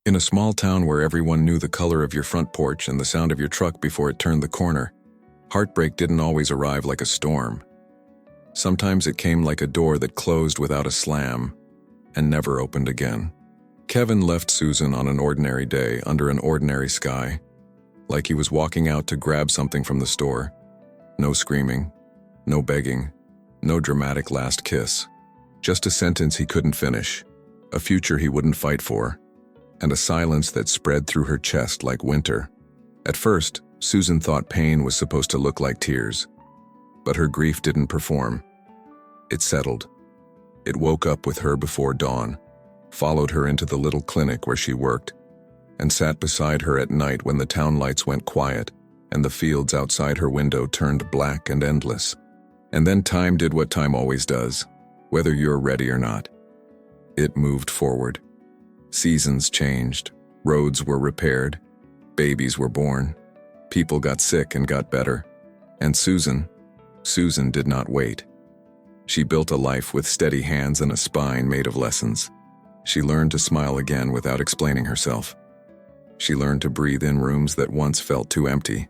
In a small town where everyone knew the color of your front porch and the sound of your truck before it turned the corner, heartbreak didn't always arrive like a storm. Sometimes it came like a door that closed without a slam and never opened again. Kevin left Susan on an ordinary day under an ordinary sky, like he was walking out to grab something from the store. No screaming, no begging, no dramatic last kiss. Just a sentence he couldn't finish, a future he wouldn't fight for, and a silence that spread through her chest like winter. At first, Susan thought pain was supposed to look like tears, but her grief didn't perform. It settled. It woke up with her before dawn, followed her into the little clinic where she worked, and sat beside her at night when the town lights went quiet and the fields outside her window turned black and endless. And then time did what time always does, whether you're ready or not. It moved forward. Seasons changed, roads were repaired, babies were born, people got sick and got better. And Susan did not wait. She built a life with steady hands and a spine made of lessons. She learned to smile again without explaining herself. She learned to breathe in rooms that once felt too empty.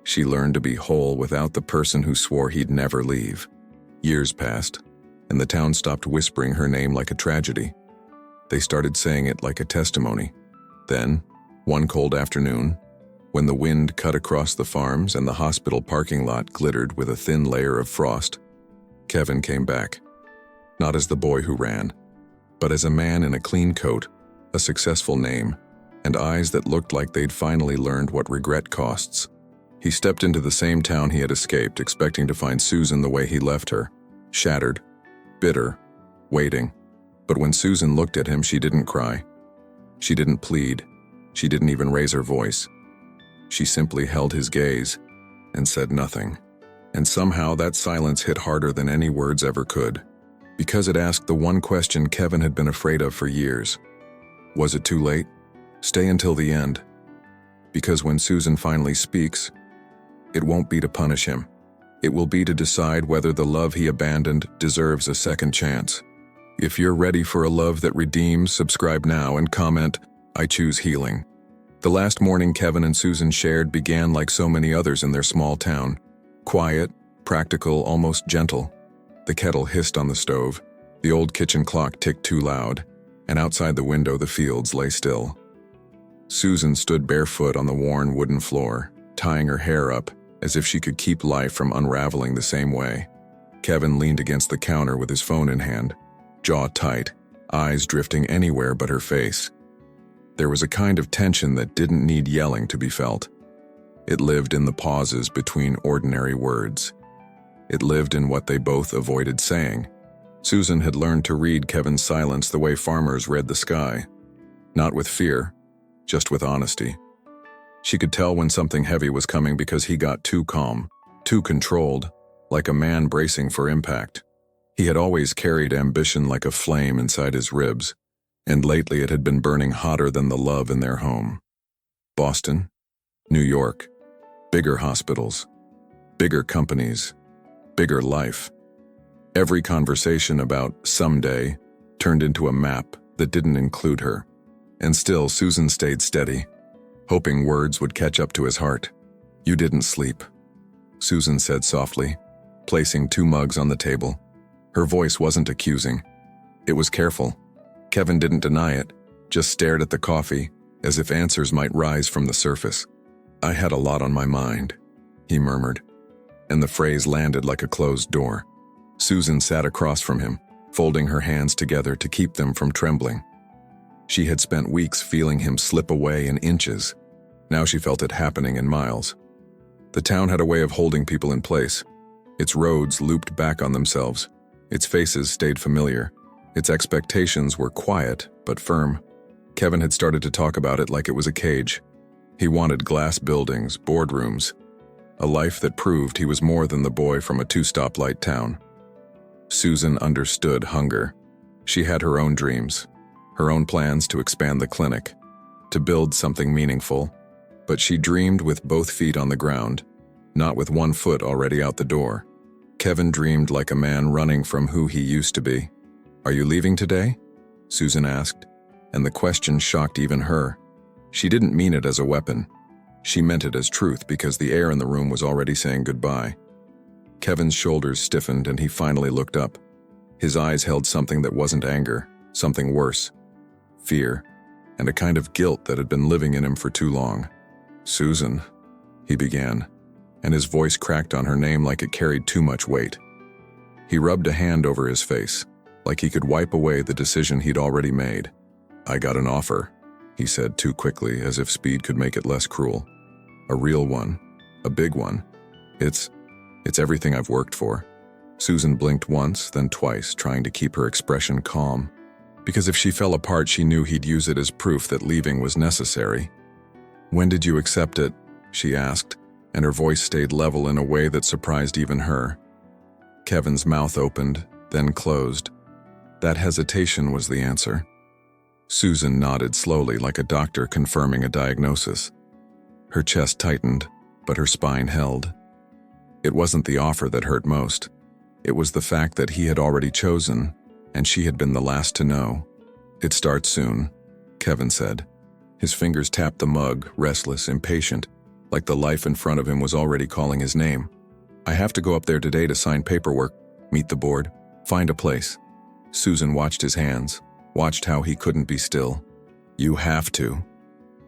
She learned to be whole without the person who swore he'd never leave. Years passed, and the town stopped whispering her name like a tragedy. They started saying it like a testimony. Then, one cold afternoon, when the wind cut across the farms and the hospital parking lot glittered with a thin layer of frost, Kevin came back. Not as the boy who ran, but as a man in a clean coat, a successful name, and eyes that looked like they'd finally learned what regret costs. He stepped into the same town he had escaped, expecting to find Susan the way he left her, shattered, bitter, waiting. But when Susan looked at him, she didn't cry. She didn't plead. She didn't even raise her voice. She simply held his gaze and said nothing. And somehow that silence hit harder than any words ever could, because it asked the one question Kevin had been afraid of for years. Was it too late? Stay until the end. Because when Susan finally speaks, it won't be to punish him. It will be to decide whether the love he abandoned deserves a second chance. If you're ready for a love that redeems, subscribe now and comment, "I choose healing." The last morning Kevin and Susan shared began like so many others in their small town. Quiet, practical, almost gentle. The kettle hissed on the stove, the old kitchen clock ticked too loud, and outside the window the fields lay still. Susan stood barefoot on the worn wooden floor, tying her hair up as if she could keep life from unraveling the same way. Kevin leaned against the counter with his phone in hand, jaw tight, eyes drifting anywhere but her face. There was a kind of tension that didn't need yelling to be felt. It lived in the pauses between ordinary words. It lived in what they both avoided saying. Susan had learned to read Kevin's silence the way farmers read the sky. Not with fear, just with honesty. She could tell when something heavy was coming because he got too calm, too controlled, like a man bracing for impact. He had always carried ambition like a flame inside his ribs, and lately it had been burning hotter than the love in their home. Boston, New York, bigger hospitals, bigger companies, bigger life. Every conversation about someday turned into a map that didn't include her. And still, Susan stayed steady, hoping words would catch up to his heart. "You didn't sleep," Susan said softly, placing 2 mugs on the table. Her voice wasn't accusing. It was careful. Kevin didn't deny it, just stared at the coffee, as if answers might rise from the surface. "I had a lot on my mind," he murmured, and the phrase landed like a closed door. Susan sat across from him, folding her hands together to keep them from trembling. She had spent weeks feeling him slip away in inches. Now she felt it happening in miles. The town had a way of holding people in place. Its roads looped back on themselves. Its faces stayed familiar. Its expectations were quiet but firm. Kevin had started to talk about it like it was a cage. He wanted glass buildings, boardrooms, a life that proved he was more than the boy from a 2-stoplight town. Susan understood hunger. She had her own dreams, her own plans to expand the clinic, to build something meaningful, but she dreamed with both feet on the ground, not with one foot already out the door. Kevin dreamed like a man running from who he used to be. "Are you leaving today?" Susan asked. and the question shocked even her. She didn't mean it as a weapon. She meant it as truth because the air in the room was already saying goodbye. Kevin's shoulders stiffened and he finally looked up. His eyes held something that wasn't anger, something worse. Fear, and a kind of guilt that had been living in him for too long. "Susan," he began, and his voice cracked on her name like it carried too much weight. He rubbed a hand over his face, like he could wipe away the decision he'd already made. "I got an offer," he said too quickly, as if speed could make it less cruel. "A real one. A big one. It's everything I've worked for." Susan blinked once, then twice, trying to keep her expression calm. Because if she fell apart, she knew he'd use it as proof that leaving was necessary. "When did you accept it?" she asked, and her voice stayed level in a way that surprised even her. Kevin's mouth opened, then closed. That hesitation was the answer. Susan nodded slowly, like a doctor confirming a diagnosis. Her chest tightened, but her spine held. It wasn't the offer that hurt most. It was the fact that he had already chosen, and she had been the last to know. "It starts soon," Kevin said. His fingers tapped the mug, restless, impatient, like the life in front of him was already calling his name. "I have to go up there today to sign paperwork, meet the board, find a place." Susan watched his hands, watched how he couldn't be still. "You have to,"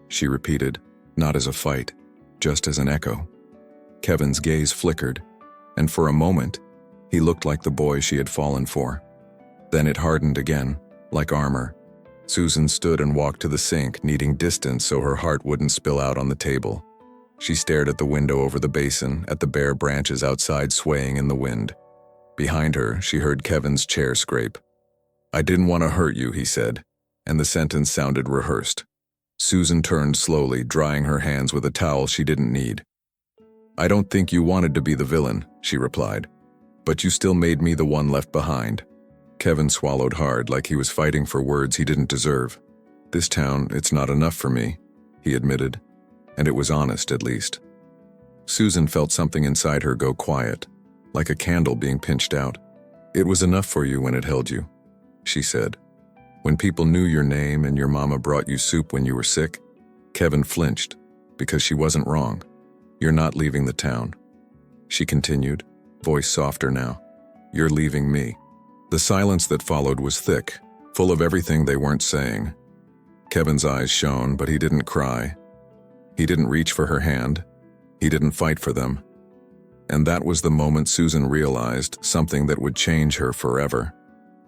she repeated, not as a fight, just as an echo. Kevin's gaze flickered, and for a moment, he looked like the boy she had fallen for. Then it hardened again, like armor. Susan stood and walked to the sink, needing distance so her heart wouldn't spill out on the table. She stared at the window over the basin, at the bare branches outside swaying in the wind. Behind her, she heard Kevin's chair scrape. "I didn't want to hurt you," he said, and the sentence sounded rehearsed. Susan turned slowly, drying her hands with a towel she didn't need. "I don't think you wanted to be the villain," she replied, "but you still made me the one left behind." Kevin swallowed hard, like he was fighting for words he didn't deserve. "This town, it's not enough for me," he admitted, and it was honest at least. Susan felt something inside her go quiet, like a candle being pinched out. "It was enough for you when it held you," she said. "When people knew your name and your mama brought you soup when you were sick." Kevin flinched, because she wasn't wrong. "You're not leaving the town," she continued, voice softer now. "You're leaving me." The silence that followed was thick, full of everything they weren't saying. Kevin's eyes shone, but he didn't cry. He didn't reach for her hand. He didn't fight for them. And that was the moment Susan realized something that would change her forever.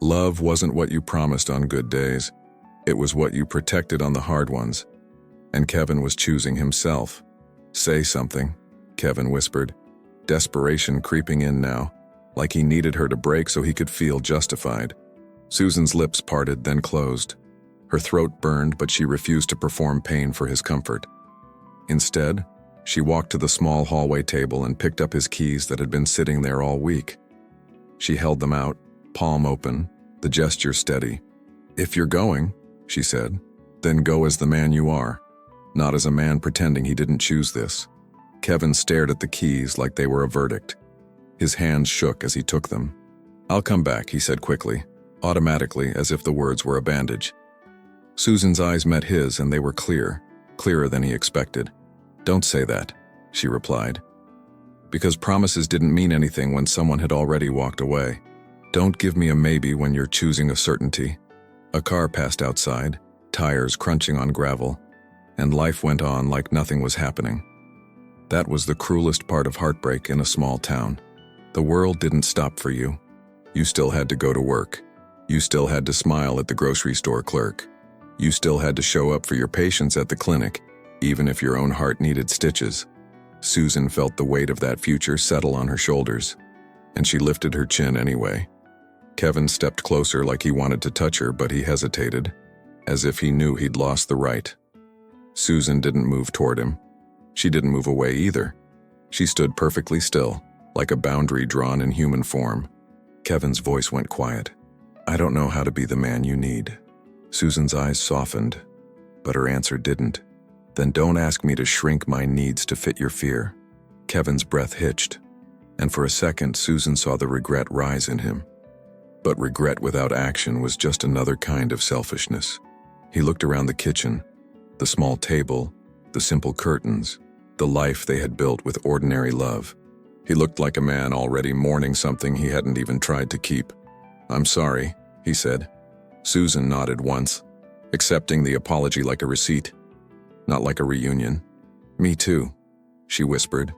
Love wasn't what you promised on good days. It was what you protected on the hard ones. And Kevin was choosing himself. "Say something," Kevin whispered, desperation creeping in now, like he needed her to break so he could feel justified. Susan's lips parted, then closed. Her throat burned, but she refused to perform pain for his comfort. Instead, she walked to the small hallway table and picked up his keys that had been sitting there all week. She held them out, palm open, the gesture steady. "If you're going," she said, "then go as the man you are, not as a man pretending he didn't choose this." Kevin stared at the keys like they were a verdict. His hands shook as he took them. "I'll come back," he said quickly, automatically, as if the words were a bandage. Susan's eyes met his, and they were clear, clearer than he expected. "Don't say that," she replied. "Because promises didn't mean anything when someone had already walked away. Don't give me a maybe when you're choosing a certainty." A car passed outside, tires crunching on gravel, and life went on like nothing was happening. That was the cruelest part of heartbreak in a small town. The world didn't stop for you. You still had to go to work. You still had to smile at the grocery store clerk. You still had to show up for your patients at the clinic, even if your own heart needed stitches. Susan felt the weight of that future settle on her shoulders, and she lifted her chin anyway. Kevin stepped closer like he wanted to touch her, but he hesitated, as if he knew he'd lost the right. Susan didn't move toward him. She didn't move away either. She stood perfectly still, like a boundary drawn in human form. Kevin's voice went quiet. "I don't know how to be the man you need." Susan's eyes softened, but her answer didn't. "Then don't ask me to shrink my needs to fit your fear." Kevin's breath hitched, and for a second Susan saw the regret rise in him. But regret without action was just another kind of selfishness. He looked around the kitchen, the small table, the simple curtains, the life they had built with ordinary love. He looked like a man already mourning something he hadn't even tried to keep. "I'm sorry," he said. Susan nodded once, accepting the apology like a receipt, not like a reunion. "Me too," she whispered,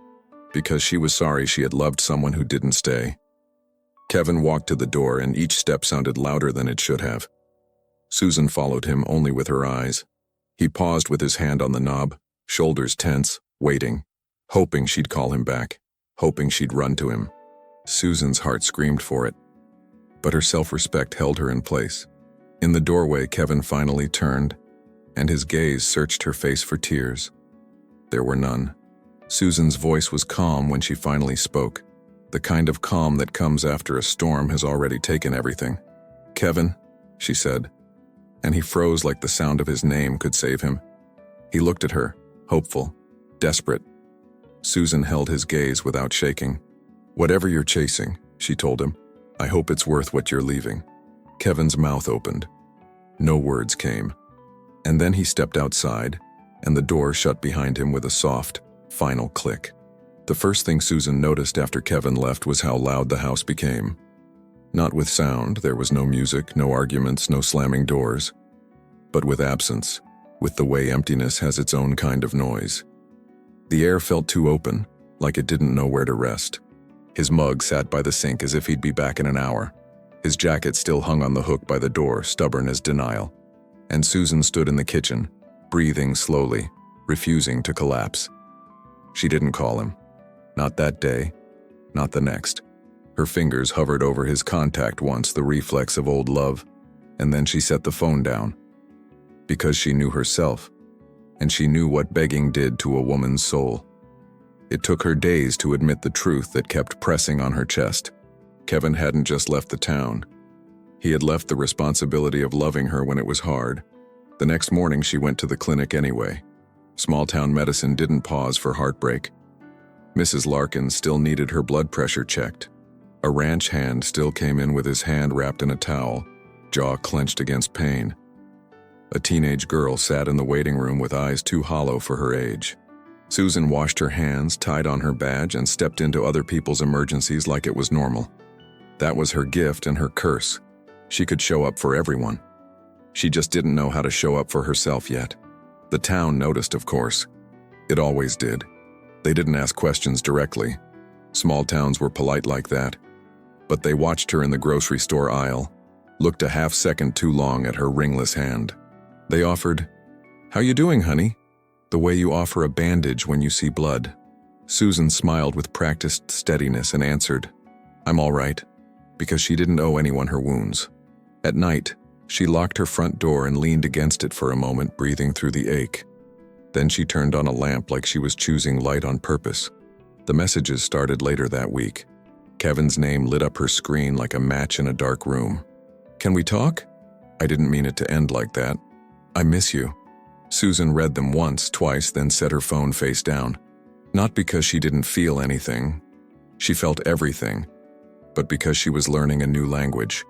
because she was sorry she had loved someone who didn't stay. Kevin walked to the door, and each step sounded louder than it should have. Susan followed him only with her eyes. He paused with his hand on the knob, shoulders tense, waiting, hoping she'd call him back, hoping she'd run to him. Susan's heart screamed for it, but her self-respect held her in place. In the doorway, Kevin finally turned, and his gaze searched her face for tears. There were none. Susan's voice was calm when she finally spoke, the kind of calm that comes after a storm has already taken everything. "Kevin," she said, and he froze like the sound of his name could save him. He looked at her, hopeful, desperate. Susan held his gaze without shaking. "Whatever you're chasing," she told him, "I hope it's worth what you're leaving." Kevin's mouth opened. No words came. And then he stepped outside, and the door shut behind him with a soft, final click. The first thing Susan noticed after Kevin left was how loud the house became. Not with sound, there was no music, no arguments, no slamming doors, but with absence, with the way emptiness has its own kind of noise. The air felt too open, like it didn't know where to rest. His mug sat by the sink as if he'd be back in an hour. His jacket still hung on the hook by the door, stubborn as denial. And Susan stood in the kitchen, breathing slowly, refusing to collapse. She didn't call him. Not that day, not the next. Her fingers hovered over his contact once, the reflex of old love, and then she set the phone down. Because she knew herself, and she knew what begging did to a woman's soul. It took her days to admit the truth that kept pressing on her chest. Kevin hadn't just left the town. He had left the responsibility of loving her when it was hard. The next morning she went to the clinic anyway. Small-town medicine didn't pause for heartbreak. Mrs. Larkin still needed her blood pressure checked. A ranch hand still came in with his hand wrapped in a towel, jaw clenched against pain. A teenage girl sat in the waiting room with eyes too hollow for her age. Susan washed her hands, tied on her badge, and stepped into other people's emergencies like it was normal. That was her gift and her curse. She could show up for everyone. She just didn't know how to show up for herself yet. The town noticed, of course. It always did. They didn't ask questions directly. Small towns were polite like that. But they watched her in the grocery store aisle, looked a half-second too long at her ringless hand. They offered, "How you doing, honey?" The way you offer a bandage when you see blood. Susan smiled with practiced steadiness and answered, "I'm all right," because she didn't owe anyone her wounds. At night, she locked her front door and leaned against it for a moment, breathing through the ache. Then she turned on a lamp like she was choosing light on purpose. The messages started later that week. Kevin's name lit up her screen like a match in a dark room. "Can we talk? I didn't mean it to end like that. I miss you." Susan read them once, twice, then set her phone face down. Not because she didn't feel anything. She felt everything. But because she was learning a new language.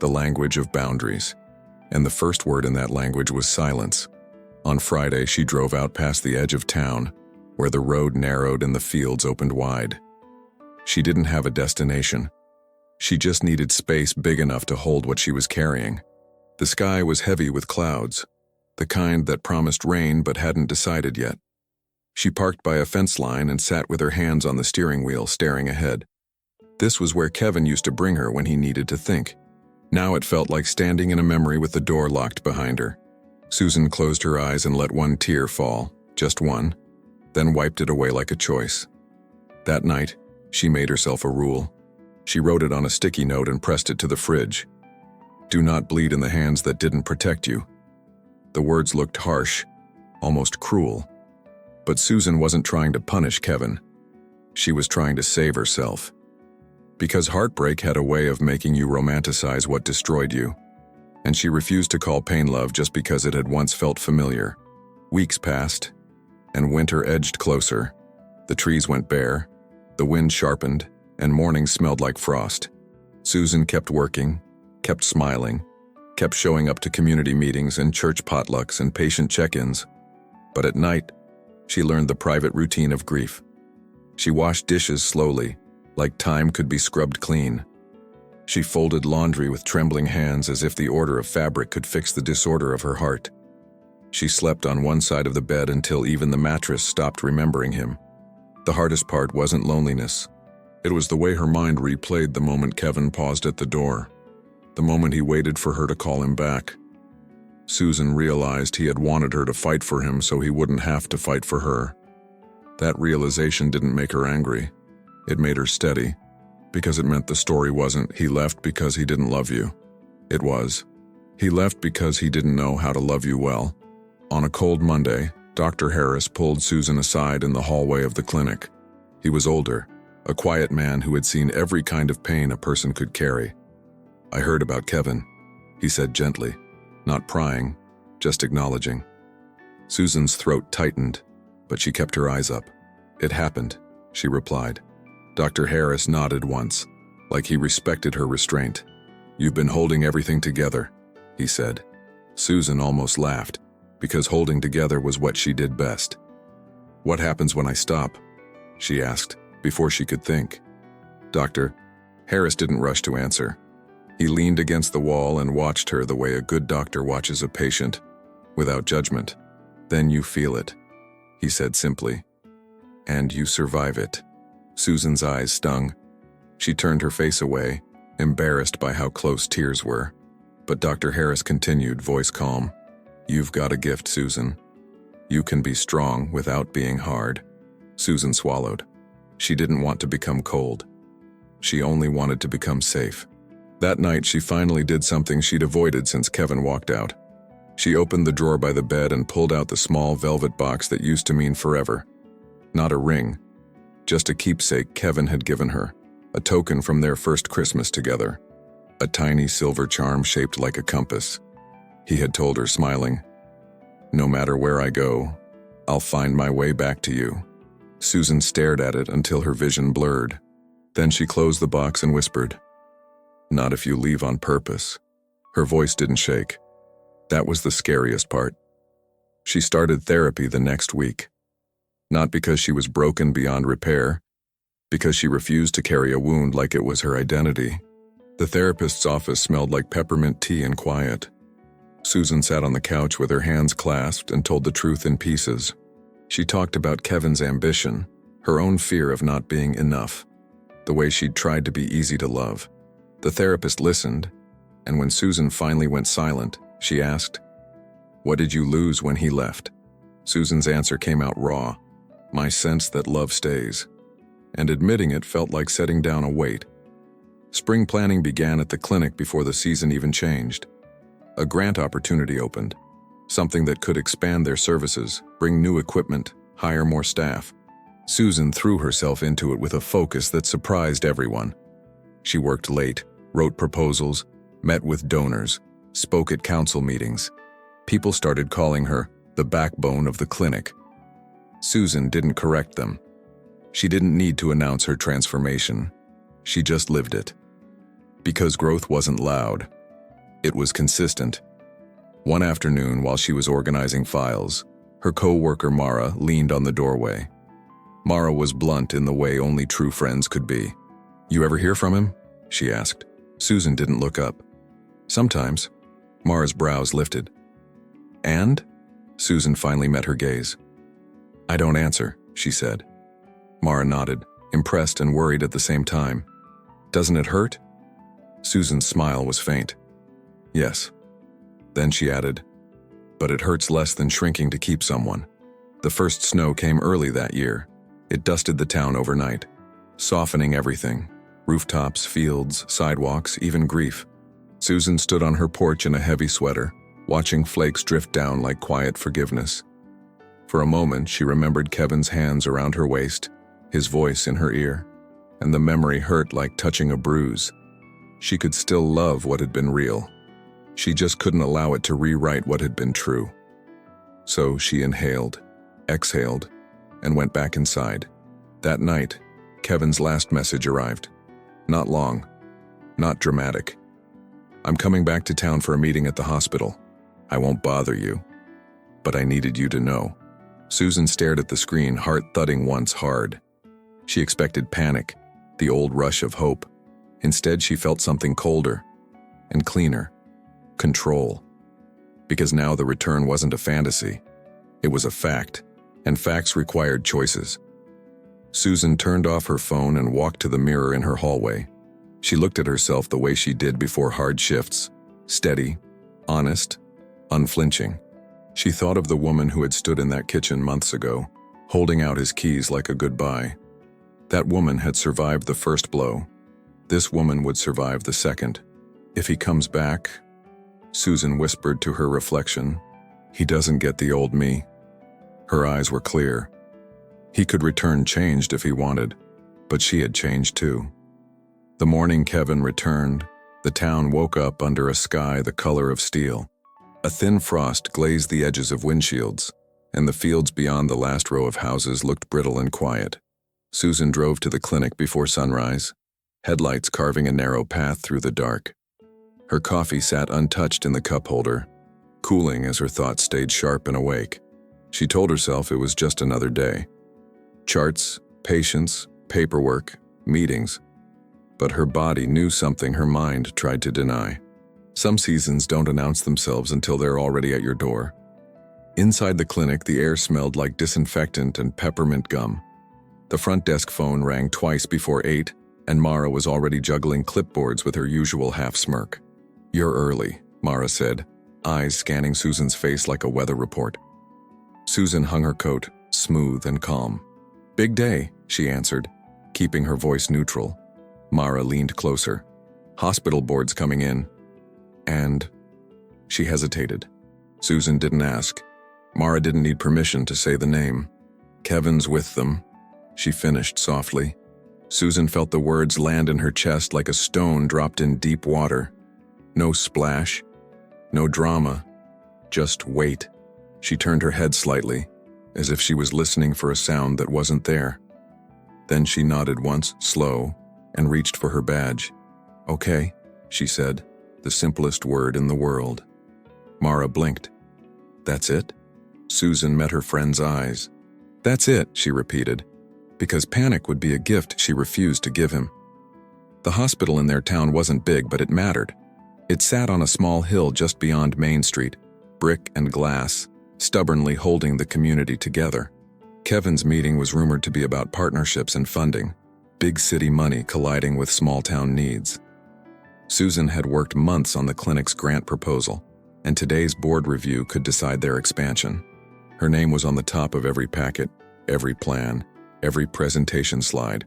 The language of boundaries. And the first word in that language was silence. On Friday, she drove out past the edge of town, where the road narrowed and the fields opened wide. She didn't have a destination. She just needed space big enough to hold what she was carrying. The sky was heavy with clouds, the kind that promised rain but hadn't decided yet. She parked by a fence line and sat with her hands on the steering wheel, staring ahead. This was where Kevin used to bring her when he needed to think. Now it felt like standing in a memory with the door locked behind her. Susan closed her eyes and let one tear fall, just one, then wiped it away like a choice. That night, she made herself a rule. She wrote it on a sticky note and pressed it to the fridge. "Do not bleed in the hands that didn't protect you." The words looked harsh, almost cruel. But Susan wasn't trying to punish Kevin. She was trying to save herself. Because heartbreak had a way of making you romanticize what destroyed you. And she refused to call pain love just because it had once felt familiar. Weeks passed, and winter edged closer. The trees went bare, the wind sharpened, and morning smelled like frost. Susan kept working, kept smiling, kept showing up to community meetings and church potlucks and patient check-ins. But at night, she learned the private routine of grief. She washed dishes slowly, like time could be scrubbed clean. She folded laundry with trembling hands as if the order of fabric could fix the disorder of her heart. She slept on one side of the bed until even the mattress stopped remembering him. The hardest part wasn't loneliness. It was the way her mind replayed the moment Kevin paused at the door, the moment he waited for her to call him back. Susan realized he had wanted her to fight for him so he wouldn't have to fight for her. That realization didn't make her angry. It made her steady, because it meant the story wasn't, he left because he didn't love you. It was, he left because he didn't know how to love you well. On a cold Monday, Dr. Harris pulled Susan aside in the hallway of the clinic. He was older, a quiet man who had seen every kind of pain a person could carry. "I heard about Kevin," he said gently, not prying, just acknowledging. Susan's throat tightened, but she kept her eyes up. "It happened," she replied. Dr. Harris nodded once, like he respected her restraint. "You've been holding everything together," he said. Susan almost laughed, because holding together was what she did best. "What happens when I stop?" she asked, before she could think. Dr. Harris didn't rush to answer. He leaned against the wall and watched her the way a good doctor watches a patient, without judgment. "Then you feel it," he said simply. "And you survive it." Susan's eyes stung. She turned her face away, embarrassed by how close tears were. But Dr. Harris continued, voice calm. "You've got a gift, Susan. You can be strong without being hard." Susan swallowed. She didn't want to become cold. She only wanted to become safe. That night, she finally did something she'd avoided since Kevin walked out. She opened the drawer by the bed and pulled out the small velvet box that used to mean forever. Not a ring, just a keepsake Kevin had given her, a token from their first Christmas together. A tiny silver charm shaped like a compass. He had told her, smiling, "No matter where I go, I'll find my way back to you." Susan stared at it until her vision blurred. Then she closed the box and whispered, "Not if you leave on purpose." Her voice didn't shake. That was the scariest part. She started therapy the next week. Not because she was broken beyond repair, because she refused to carry a wound like it was her identity. The therapist's office smelled like peppermint tea and quiet. Susan sat on the couch with her hands clasped and told the truth in pieces. She talked about Kevin's ambition, her own fear of not being enough, the way she'd tried to be easy to love. The therapist listened, and when Susan finally went silent, she asked, "What did you lose when he left?" Susan's answer came out raw, "My sense that love stays." And admitting it felt like setting down a weight. Spring planning began at the clinic before the season even changed. A grant opportunity opened, something that could expand their services, bring new equipment, hire more staff. Susan threw herself into it with a focus that surprised everyone. She worked late, wrote proposals, met with donors, spoke at council meetings. People started calling her the backbone of the clinic. Susan didn't correct them. She didn't need to announce her transformation. She just lived it. Because growth wasn't loud. It was consistent. One afternoon, while she was organizing files, her co-worker Mara leaned on the doorway. Mara was blunt in the way only true friends could be. "You ever hear from him?" she asked. Susan didn't look up. "Sometimes." Mara's brows lifted. "And?" Susan finally met her gaze. "I don't answer," she said. Mara nodded, impressed and worried at the same time. "Doesn't it hurt?" Susan's smile was faint. "Yes." Then she added, "But it hurts less than shrinking to keep someone." The first snow came early that year. It dusted the town overnight, softening everything. Rooftops, fields, sidewalks, even grief. Susan stood on her porch in a heavy sweater, watching flakes drift down like quiet forgiveness. For a moment, she remembered Kevin's hands around her waist, his voice in her ear, and the memory hurt like touching a bruise. She could still love what had been real. She just couldn't allow it to rewrite what had been true. So she inhaled, exhaled, and went back inside. That night, Kevin's last message arrived. Not long, not dramatic. I'm coming back to town for a meeting at the hospital. I won't bother you. But I needed you to know. Susan stared at the screen, heart thudding once hard. She expected panic, the old rush of hope. Instead, she felt something colder and cleaner. Control. Because now the return wasn't a fantasy. It was a fact, and facts required choices. Susan turned off her phone and walked to the mirror in her hallway. She looked at herself the way she did before hard shifts, steady, honest, unflinching. She thought of the woman who had stood in that kitchen months ago, holding out his keys like a goodbye. That woman had survived the first blow. This woman would survive the second. If he comes back, Susan whispered to her reflection, he doesn't get the old me. Her eyes were clear. He could return changed if he wanted, but she had changed too. The morning Kevin returned, the town woke up under a sky the color of steel. A thin frost glazed the edges of windshields, and the fields beyond the last row of houses looked brittle and quiet. Susan drove to the clinic before sunrise, headlights carving a narrow path through the dark. Her coffee sat untouched in the cup holder, cooling as her thoughts stayed sharp and awake. She told herself it was just another day. Charts, patients, paperwork, meetings. But her body knew something her mind tried to deny. Some seasons don't announce themselves until they're already at your door. Inside the clinic, the air smelled like disinfectant and peppermint gum. The front desk phone rang twice before 8, and Mara was already juggling clipboards with her usual half-smirk. "You're early," Mara said, eyes scanning Susan's face like a weather report. Susan hung her coat, smooth and calm. "Big day," she answered, keeping her voice neutral. Mara leaned closer. "Hospital boards coming in." And she hesitated. Susan didn't ask. Mara didn't need permission to say the name. "Kevin's with them," she finished softly. Susan felt the words land in her chest like a stone dropped in deep water. No splash, no drama, just weight. She turned her head slightly, as if she was listening for a sound that wasn't there. Then she nodded once, slow, and reached for her badge. "Okay," she said, the simplest word in the world. Mara blinked. "That's it?" Susan met her friend's eyes. "That's it," she repeated, because panic would be a gift she refused to give him. The hospital in their town wasn't big, but it mattered. It sat on a small hill just beyond Main Street, brick and glass, stubbornly holding the community together. Kevin's meeting was rumored to be about partnerships and funding, big city money colliding with small-town needs. Susan had worked months on the clinic's grant proposal, and today's board review could decide their expansion. Her name was on the top of every packet, every plan, every presentation slide.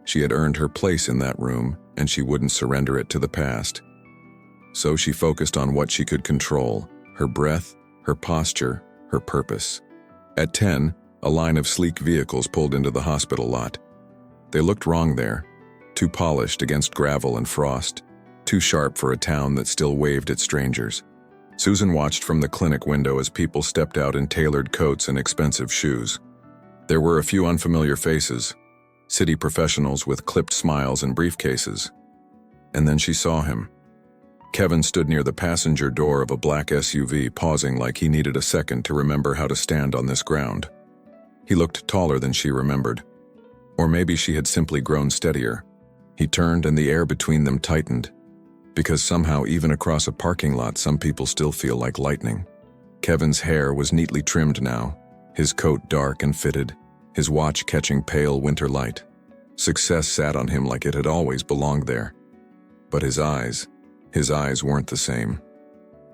She had earned her place in that room, and she wouldn't surrender it to the past. So she focused on what she could control, her breath, her posture, her purpose. At 10, a line of sleek vehicles pulled into the hospital lot. They looked wrong there, too polished against gravel and frost, too sharp for a town that still waved at strangers. Susan watched from the clinic window as people stepped out in tailored coats and expensive shoes. There were a few unfamiliar faces, city professionals with clipped smiles and briefcases. And then she saw him. Kevin stood near the passenger door of a black SUV, pausing like he needed a second to remember how to stand on this ground. He looked taller than she remembered. Or maybe she had simply grown steadier. He turned and the air between them tightened. Because somehow, even across a parking lot, some people still feel like lightning. Kevin's hair was neatly trimmed now, his coat dark and fitted, his watch catching pale winter light. Success sat on him like it had always belonged there. But his eyes weren't the same.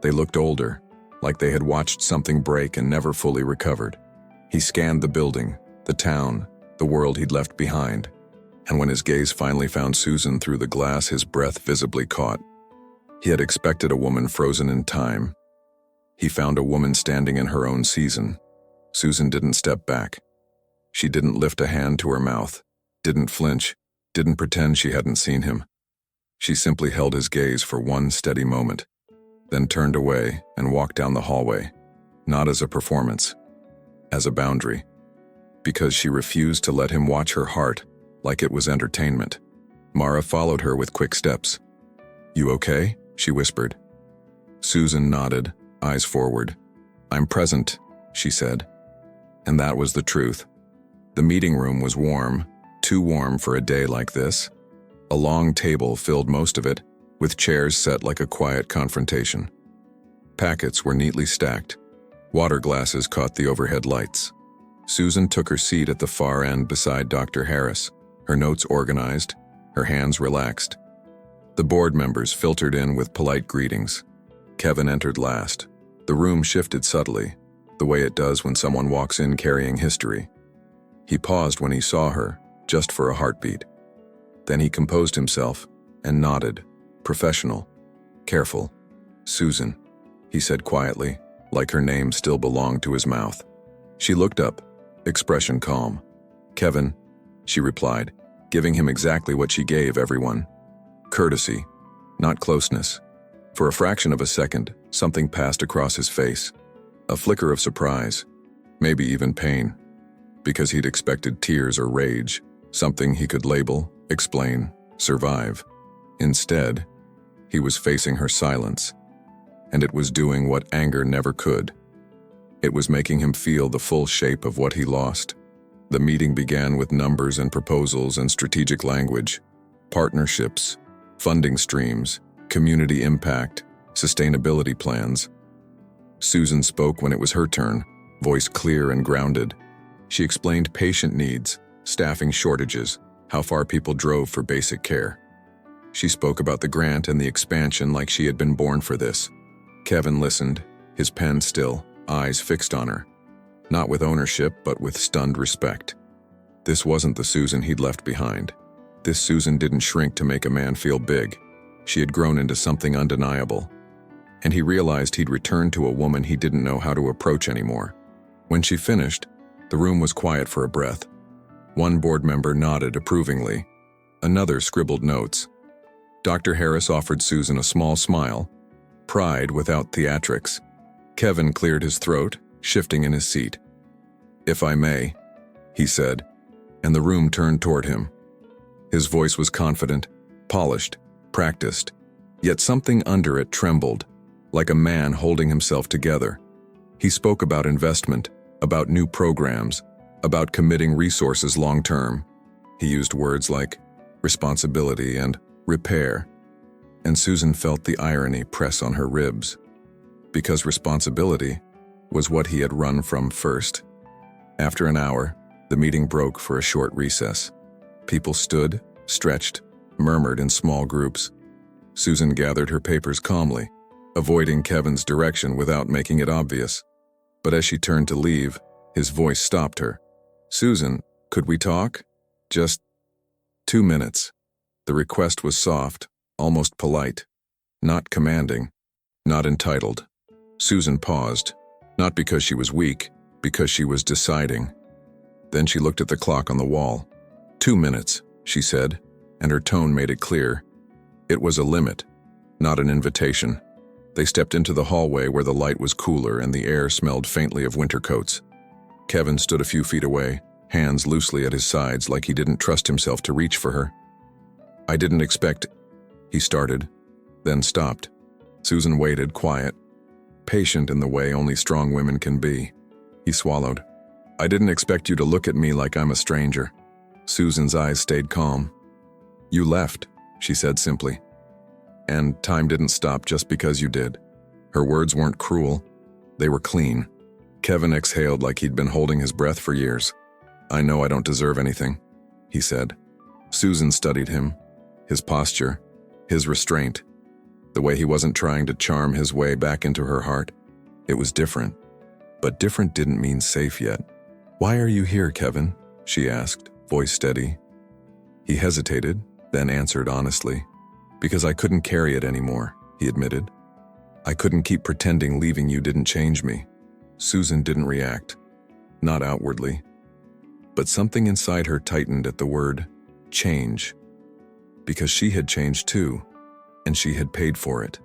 They looked older, like they had watched something break and never fully recovered. He scanned the building, the town, the world he'd left behind. And when his gaze finally found Susan through the glass, his breath visibly caught. He had expected a woman frozen in time. He found a woman standing in her own season. Susan didn't step back. She didn't lift a hand to her mouth, didn't flinch, didn't pretend she hadn't seen him. She simply held his gaze for one steady moment, then turned away and walked down the hallway, not as a performance, as a boundary, because she refused to let him watch her heart like it was entertainment. Mara followed her with quick steps. "You okay?" she whispered. Susan nodded, eyes forward. I'm present, she said. And that was the truth. The meeting room was warm, too warm for a day like this. A long table filled most of it, with chairs set like a quiet confrontation. Packets were neatly stacked. Water glasses caught the overhead lights. Susan took her seat at the far end beside Dr. Harris, her notes organized, her hands relaxed. The board members filtered in with polite greetings. Kevin entered last. The room shifted subtly, the way it does when someone walks in carrying history. He paused when he saw her, just for a heartbeat. Then he composed himself and nodded, professional, careful. Susan, he said quietly, like her name still belonged to his mouth. She looked up, expression calm. Kevin, she replied, giving him exactly what she gave everyone. Courtesy, not closeness. For a fraction of a second, something passed across his face. A flicker of surprise, maybe even pain, because he'd expected tears or rage, something he could label, explain, survive. Instead, he was facing her silence, and it was doing what anger never could. It was making him feel the full shape of what he lost. The meeting began with numbers and proposals and strategic language, partnerships, funding streams, community impact, sustainability plans. Susan spoke when it was her turn, voice clear and grounded. She explained patient needs, staffing shortages, how far people drove for basic care. She spoke about the grant and the expansion like she had been born for this. Kevin listened, his pen still, eyes fixed on her. Not with ownership, but with stunned respect. This wasn't the Susan he'd left behind. This Susan didn't shrink to make a man feel big. She had grown into something undeniable. And he realized he'd returned to a woman he didn't know how to approach anymore. When she finished, the room was quiet for a breath. One board member nodded approvingly. Another scribbled notes. Dr. Harris offered Susan a small smile, pride without theatrics. Kevin cleared his throat, shifting in his seat. If I may, he said, and the room turned toward him. His voice was confident, polished, practiced, yet something under it trembled, like a man holding himself together. He spoke about investment, about new programs, about committing resources long-term. He used words like responsibility and repair, and Susan felt the irony press on her ribs, because responsibility was what he had run from first. After an hour, the meeting broke for a short recess. People stood, stretched, murmured in small groups. Susan gathered her papers calmly, avoiding Kevin's direction without making it obvious. But as she turned to leave, his voice stopped her. Susan, could we talk? Just 2 minutes. The request was soft, almost polite, not commanding, not entitled. Susan paused, not because she was weak, because she was deciding. Then she looked at the clock on the wall. 2 minutes, she said, and her tone made it clear. It was a limit, not an invitation. They stepped into the hallway where the light was cooler and the air smelled faintly of winter coats. Kevin stood a few feet away, hands loosely at his sides like he didn't trust himself to reach for her. I didn't expect, he started, then stopped. Susan waited, quiet, patient in the way only strong women can be. He swallowed. I didn't expect you to look at me like I'm a stranger. Susan's eyes stayed calm. You left, she said simply. And time didn't stop just because you did. Her words weren't cruel. They were clean. Kevin exhaled like he'd been holding his breath for years. I know I don't deserve anything, he said. Susan studied him, his posture, his restraint, the way he wasn't trying to charm his way back into her heart. It was different, but different didn't mean safe yet. Why are you here, Kevin? She asked, voice steady. He hesitated, then answered honestly. Because I couldn't carry it anymore, he admitted. I couldn't keep pretending leaving you didn't change me. Susan didn't react, not outwardly. But something inside her tightened at the word change. Because she had changed too, and she had paid for it.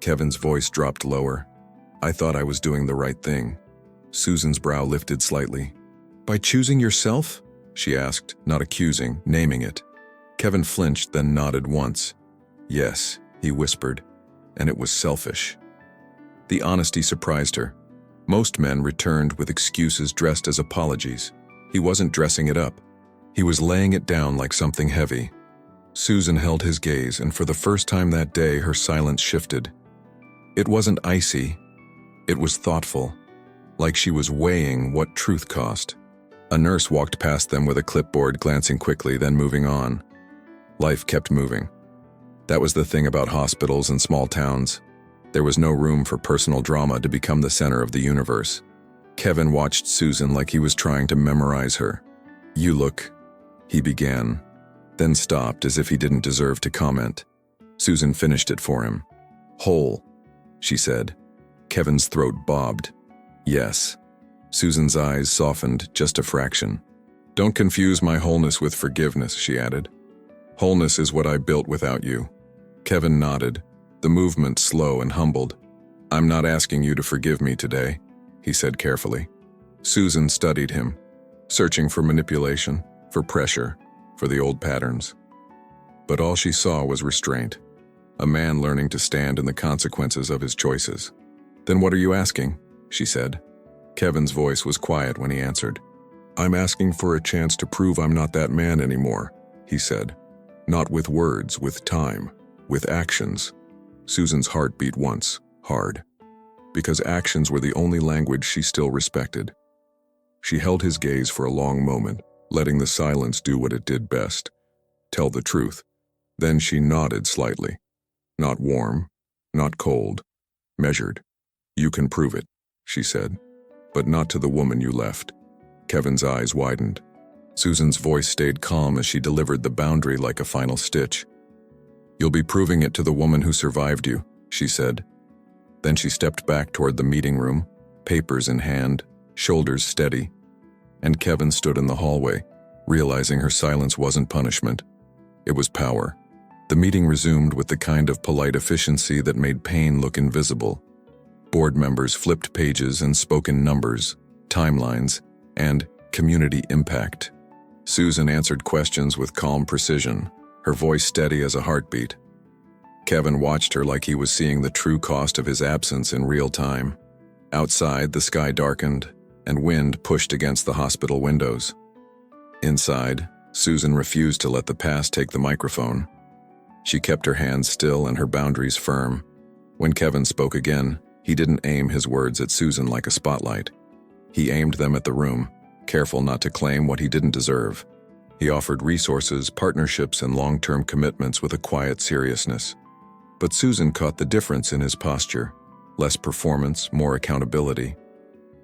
Kevin's voice dropped lower. I thought I was doing the right thing. Susan's brow lifted slightly. By choosing yourself? She asked, not accusing, naming it. Kevin flinched, then nodded once. Yes, he whispered, and it was selfish. The honesty surprised her. Most men returned with excuses dressed as apologies. He wasn't dressing it up. He was laying it down like something heavy. Susan held his gaze, and for the first time that day, her silence shifted. It wasn't icy. It was thoughtful, like she was weighing what truth cost. A nurse walked past them with a clipboard, glancing quickly, then moving on. Life kept moving. That was the thing about hospitals and small towns. There was no room for personal drama to become the center of the universe. Kevin watched Susan like he was trying to memorize her. "You look," he began, then stopped as if he didn't deserve to comment. Susan finished it for him. "Whole," she said. Kevin's throat bobbed. "Yes." Susan's eyes softened just a fraction. "Don't confuse my wholeness with forgiveness," she added. "Wholeness is what I built without you." Kevin nodded, the movement slow and humbled. "I'm not asking you to forgive me today," he said carefully. Susan studied him, searching for manipulation, for pressure, for the old patterns. But all she saw was restraint, a man learning to stand in the consequences of his choices. "Then what are you asking?" she said. Kevin's voice was quiet when he answered. "I'm asking for a chance to prove I'm not that man anymore," he said. "Not with words, with time, with actions." Susan's heart beat once, hard, because actions were the only language she still respected. She held his gaze for a long moment, letting the silence do what it did best, tell the truth. Then she nodded slightly. Not warm, not cold, measured. "You can prove it," she said, "but not to the woman you left." Kevin's eyes widened. Susan's voice stayed calm as she delivered the boundary like a final stitch. "You'll be proving it to the woman who survived you," she said. Then she stepped back toward the meeting room, papers in hand, shoulders steady. And Kevin stood in the hallway, realizing her silence wasn't punishment. It was power. The meeting resumed with the kind of polite efficiency that made pain look invisible. Board members flipped pages and spoke in numbers, timelines, and community impact. Susan answered questions with calm precision, her voice steady as a heartbeat. Kevin watched her like he was seeing the true cost of his absence in real time. Outside, the sky darkened, and wind pushed against the hospital windows. Inside, Susan refused to let the past take the microphone. She kept her hands still and her boundaries firm. When Kevin spoke again, he didn't aim his words at Susan like a spotlight. He aimed them at the room, careful not to claim what he didn't deserve. He offered resources, partnerships, and long-term commitments with a quiet seriousness. But Susan caught the difference in his posture. Less performance, more accountability.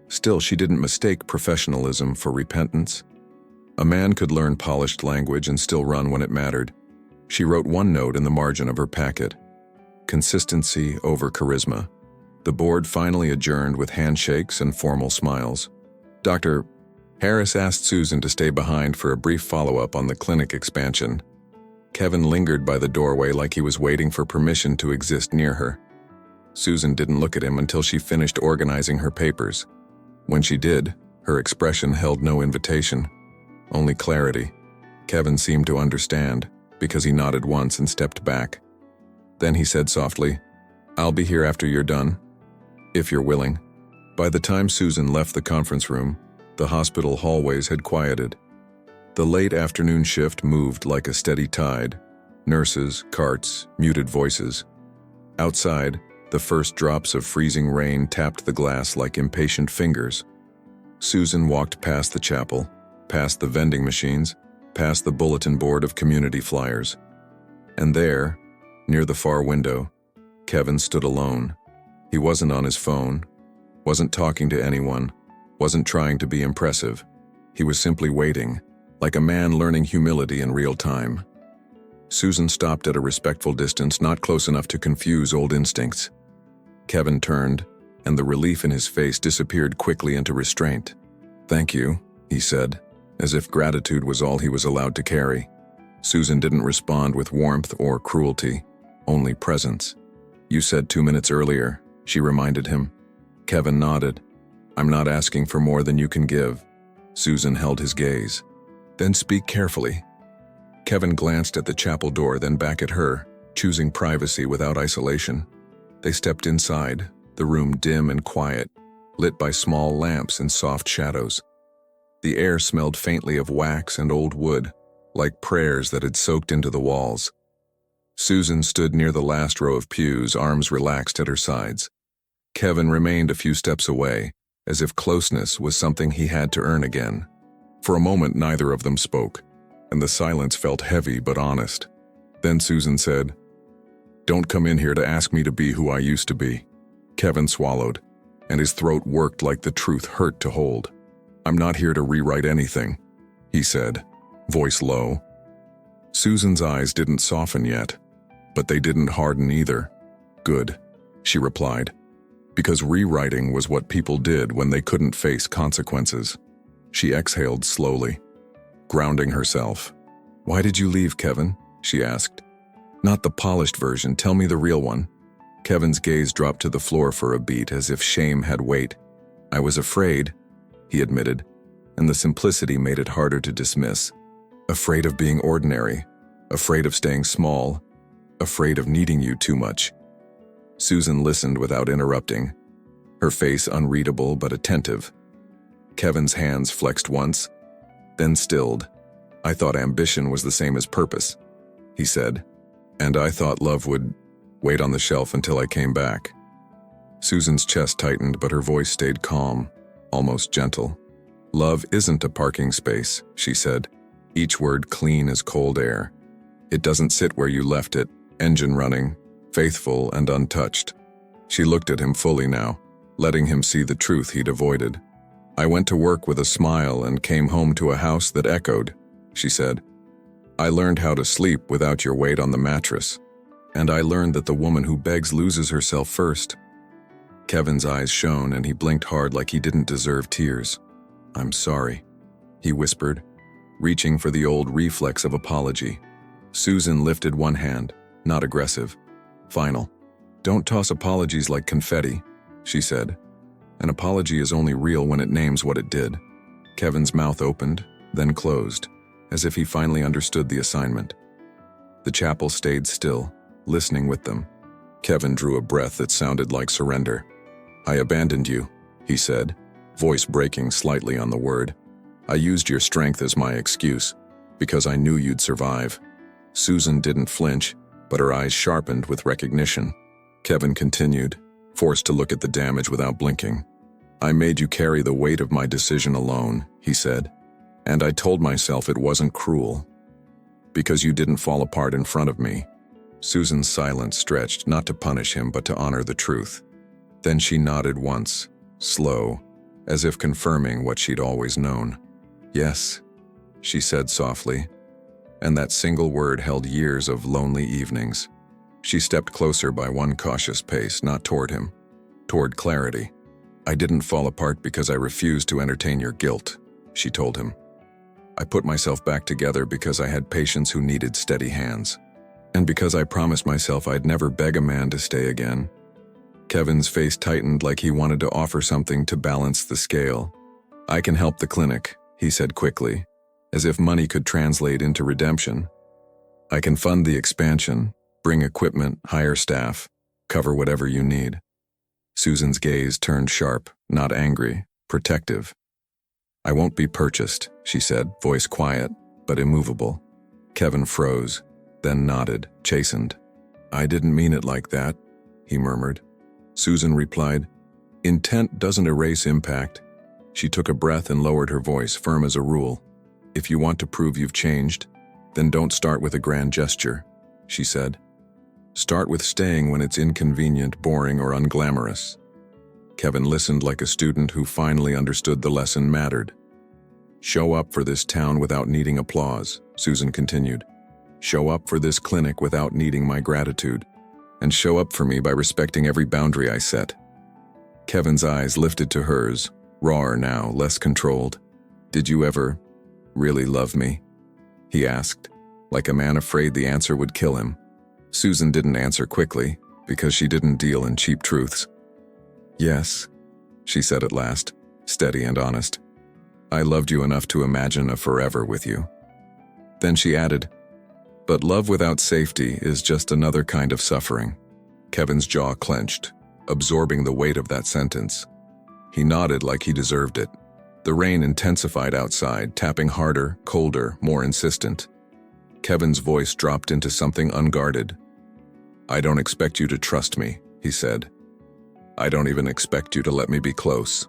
Still, she didn't mistake professionalism for repentance. A man could learn polished language and still run when it mattered. She wrote one note in the margin of her packet. Consistency over charisma. The board finally adjourned with handshakes and formal smiles. Dr. Harris asked Susan to stay behind for a brief follow-up on the clinic expansion. Kevin lingered by the doorway like he was waiting for permission to exist near her. Susan didn't look at him until she finished organizing her papers. When she did, her expression held no invitation, only clarity. Kevin seemed to understand, because he nodded once and stepped back. Then he said softly, "I'll be here after you're done, if you're willing." By the time Susan left the conference room, the hospital hallways had quieted. The late afternoon shift moved like a steady tide. Nurses, carts, muted voices. Outside, the first drops of freezing rain tapped the glass like impatient fingers. Susan walked past the chapel, past the vending machines, past the bulletin board of community flyers. And there, near the far window, Kevin stood alone. He wasn't on his phone, wasn't talking to anyone, wasn't trying to be impressive. He was simply waiting, like a man learning humility in real time. Susan stopped at a respectful distance, not close enough to confuse old instincts. Kevin turned, and the relief in his face disappeared quickly into restraint. "Thank you," he said, as if gratitude was all he was allowed to carry. Susan didn't respond with warmth or cruelty, only presence. "You said 2 minutes earlier," she reminded him. Kevin nodded. "I'm not asking for more than you can give." Susan held his gaze. "Then speak carefully." Kevin glanced at the chapel door, then back at her, choosing privacy without isolation. They stepped inside, the room dim and quiet, lit by small lamps and soft shadows. The air smelled faintly of wax and old wood, like prayers that had soaked into the walls. Susan stood near the last row of pews, arms relaxed at her sides. Kevin remained a few steps away, as if closeness was something he had to earn again. For a moment, neither of them spoke, and the silence felt heavy but honest. Then Susan said, "Don't come in here to ask me to be who I used to be." Kevin swallowed, and his throat worked like the truth hurt to hold. "I'm not here to rewrite anything," he said, voice low. Susan's eyes didn't soften yet, but they didn't harden either. "Good," she replied, because rewriting was what people did when they couldn't face consequences. She exhaled slowly, grounding herself. "Why did you leave, Kevin?" she asked. "Not the polished version, tell me the real one." Kevin's gaze dropped to the floor for a beat, as if shame had weight. "I was afraid," he admitted, and the simplicity made it harder to dismiss. "Afraid of being ordinary, afraid of staying small, afraid of needing you too much." Susan listened without interrupting, her face unreadable but attentive. Kevin's hands flexed once, then stilled. "I thought ambition was the same as purpose," he said, "and I thought love would wait on the shelf until I came back." Susan's chest tightened, but her voice stayed calm, almost gentle. "Love isn't a parking space," she said, each word clean as cold air. "It doesn't sit where you left it, engine running, faithful and untouched." She looked at him fully now, letting him see the truth he'd avoided. "I went to work with a smile and came home to a house that echoed," she said. "I learned how to sleep without your weight on the mattress. And I learned that the woman who begs loses herself first." Kevin's eyes shone, and he blinked hard like he didn't deserve tears. "I'm sorry," he whispered, reaching for the old reflex of apology. Susan lifted one hand, not aggressive. "Final. Don't toss apologies like confetti," she said. "An apology is only real when it names what it did." Kevin's mouth opened, then closed, as if he finally understood the assignment. The chapel stayed still, listening with them. Kevin drew a breath that sounded like surrender. "I abandoned you," he said, voice breaking slightly on the word. "I used your strength as my excuse, because I knew you'd survive." Susan didn't flinch, but her eyes sharpened with recognition. Kevin continued, forced to look at the damage without blinking. "I made you carry the weight of my decision alone," he said, "and I told myself it wasn't cruel, because you didn't fall apart in front of me." Susan's silence stretched, not to punish him but to honor the truth. Then she nodded once, slow, as if confirming what she'd always known. "Yes," she said softly, and that single word held years of lonely evenings. She stepped closer by one cautious pace, not toward him, toward clarity. "I didn't fall apart because I refused to entertain your guilt," she told him. "I put myself back together because I had patients who needed steady hands, and because I promised myself I'd never beg a man to stay again." Kevin's face tightened like he wanted to offer something to balance the scale. "I can help the clinic," he said quickly, as if money could translate into redemption. "I can fund the expansion, bring equipment, hire staff, cover whatever you need." Susan's gaze turned sharp, not angry, protective. "I won't be purchased," she said, voice quiet, but immovable. Kevin froze, then nodded, chastened. "I didn't mean it like that," he murmured. Susan replied, "Intent doesn't erase impact." She took a breath and lowered her voice, firm as a rule. "If you want to prove you've changed, then don't start with a grand gesture," she said. "Start with staying when it's inconvenient, boring, or unglamorous." Kevin listened like a student who finally understood the lesson mattered. "Show up for this town without needing applause," Susan continued. "Show up for this clinic without needing my gratitude. And show up for me by respecting every boundary I set." Kevin's eyes lifted to hers, rawer now, less controlled. "Did you ever really love me?" he asked, like a man afraid the answer would kill him. Susan didn't answer quickly, because she didn't deal in cheap truths. "Yes," she said at last, steady and honest. "I loved you enough to imagine a forever with you." Then she added, "But love without safety is just another kind of suffering." Kevin's jaw clenched, absorbing the weight of that sentence. He nodded like he deserved it. The rain intensified outside, tapping harder, colder, more insistent. Kevin's voice dropped into something unguarded. "I don't expect you to trust me," he said. "I don't even expect you to let me be close."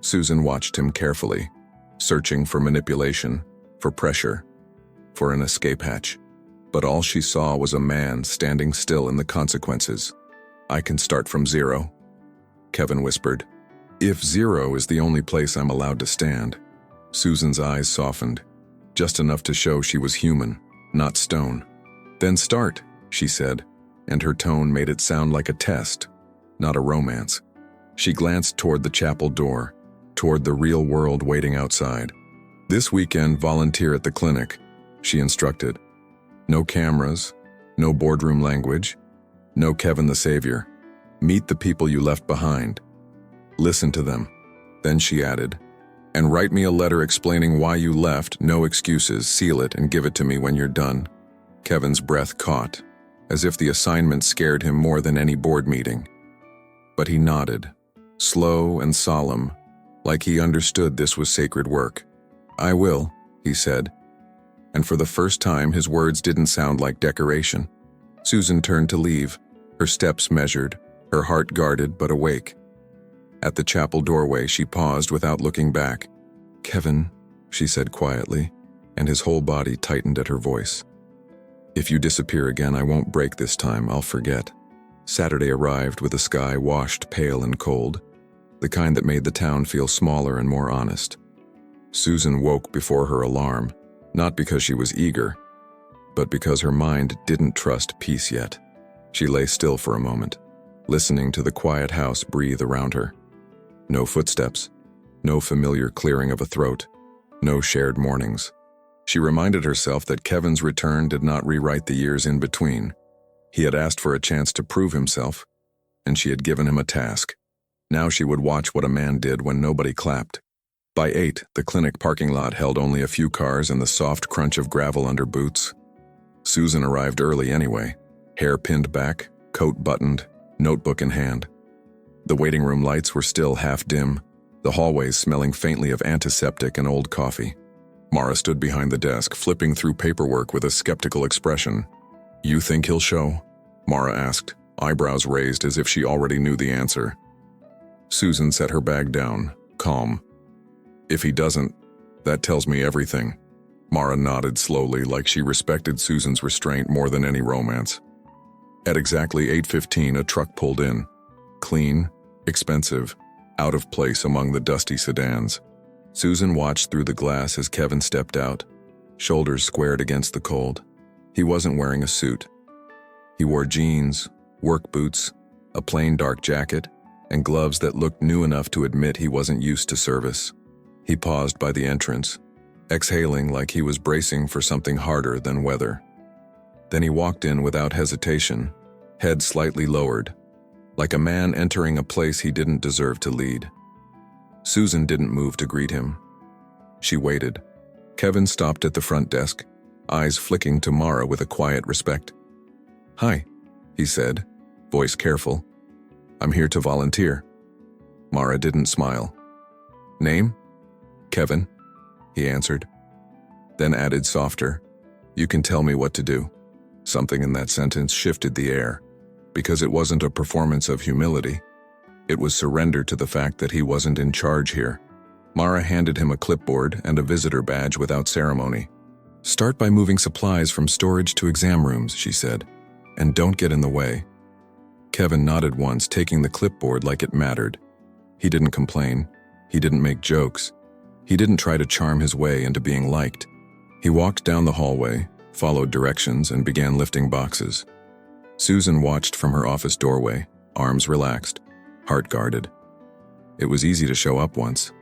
Susan watched him carefully, searching for manipulation, for pressure, for an escape hatch. But all she saw was a man standing still in the consequences. "I can start from zero," Kevin whispered. "If zero is the only place I'm allowed to stand." Susan's eyes softened, just enough to show she was human, not stone. "Then start," she said, and her tone made it sound like a test, not a romance. She glanced toward the chapel door, toward the real world waiting outside. "This weekend, volunteer at the clinic," she instructed. "No cameras, no boardroom language, no Kevin the Savior. Meet the people you left behind. Listen to them." Then she added, "And write me a letter explaining why you left, no excuses, seal it and give it to me when you're done." Kevin's breath caught, as if the assignment scared him more than any board meeting. But he nodded, slow and solemn, like he understood this was sacred work. "I will," he said. And for the first time, his words didn't sound like decoration. Susan turned to leave, her steps measured, her heart guarded but awake. At the chapel doorway, she paused without looking back. "Kevin," she said quietly, and his whole body tightened at her voice. "If you disappear again, I won't break this time, I'll forget." Saturday arrived with a sky washed pale and cold, the kind that made the town feel smaller and more honest. Susan woke before her alarm, not because she was eager, but because her mind didn't trust peace yet. She lay still for a moment, listening to the quiet house breathe around her. No footsteps, no familiar clearing of a throat, no shared mornings. She reminded herself that Kevin's return did not rewrite the years in between. He had asked for a chance to prove himself, and she had given him a task. Now she would watch what a man did when nobody clapped. By 8, the clinic parking lot held only a few cars and the soft crunch of gravel under boots. Susan arrived early anyway, hair pinned back, coat buttoned, notebook in hand. The waiting room lights were still half dim, the hallways smelling faintly of antiseptic and old coffee. Mara stood behind the desk, flipping through paperwork with a skeptical expression. "You think he'll show?" Mara asked, eyebrows raised as if she already knew the answer. Susan set her bag down, calm. "If he doesn't, that tells me everything." Mara nodded slowly, like she respected Susan's restraint more than any romance. At exactly 8:15, a truck pulled in. Clean, expensive, out of place among the dusty sedans. Susan watched through the glass as Kevin stepped out, shoulders squared against the cold. He wasn't wearing a suit. He wore jeans, work boots, a plain dark jacket, and gloves that looked new enough to admit he wasn't used to service. He paused by the entrance, exhaling like he was bracing for something harder than weather. Then he walked in without hesitation, head slightly lowered, like a man entering a place he didn't deserve to lead. Susan didn't move to greet him. She waited. Kevin stopped at the front desk, eyes flicking to Mara with a quiet respect. "Hi," he said, voice careful. "I'm here to volunteer." Mara didn't smile. "Name?" "Kevin," he answered. Then added softer, "You can tell me what to do." Something in that sentence shifted the air, because it wasn't a performance of humility. It was surrender to the fact that he wasn't in charge here. Mara handed him a clipboard and a visitor badge without ceremony. "Start by moving supplies from storage to exam rooms," she said, "and don't get in the way." Kevin nodded once, taking the clipboard like it mattered. He didn't complain. He didn't make jokes. He didn't try to charm his way into being liked. He walked down the hallway, followed directions, and began lifting boxes. Susan watched from her office doorway, arms relaxed, heart guarded. It was easy to show up once.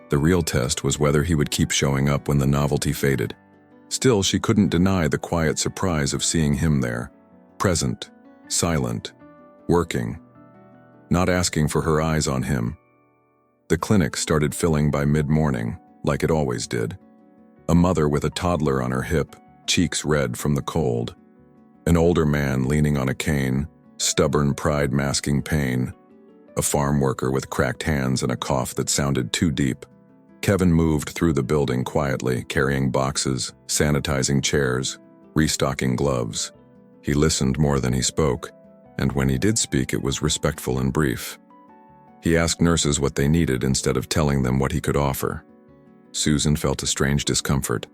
The real test was whether he would keep showing up when the novelty faded. Still, she couldn't deny the quiet surprise of seeing him there, present, silent, working, not asking for her eyes on him. The clinic started filling by mid-morning, like it always did. A mother with a toddler on her hip, cheeks red from the cold. An older man leaning on a cane, stubborn pride masking pain, a farm worker with cracked hands and a cough that sounded too deep. Kevin moved through the building quietly, carrying boxes, sanitizing chairs, restocking gloves. He listened more than he spoke, and when he did speak, it was respectful and brief. He asked nurses what they needed instead of telling them what he could offer. Susan felt a strange discomfort.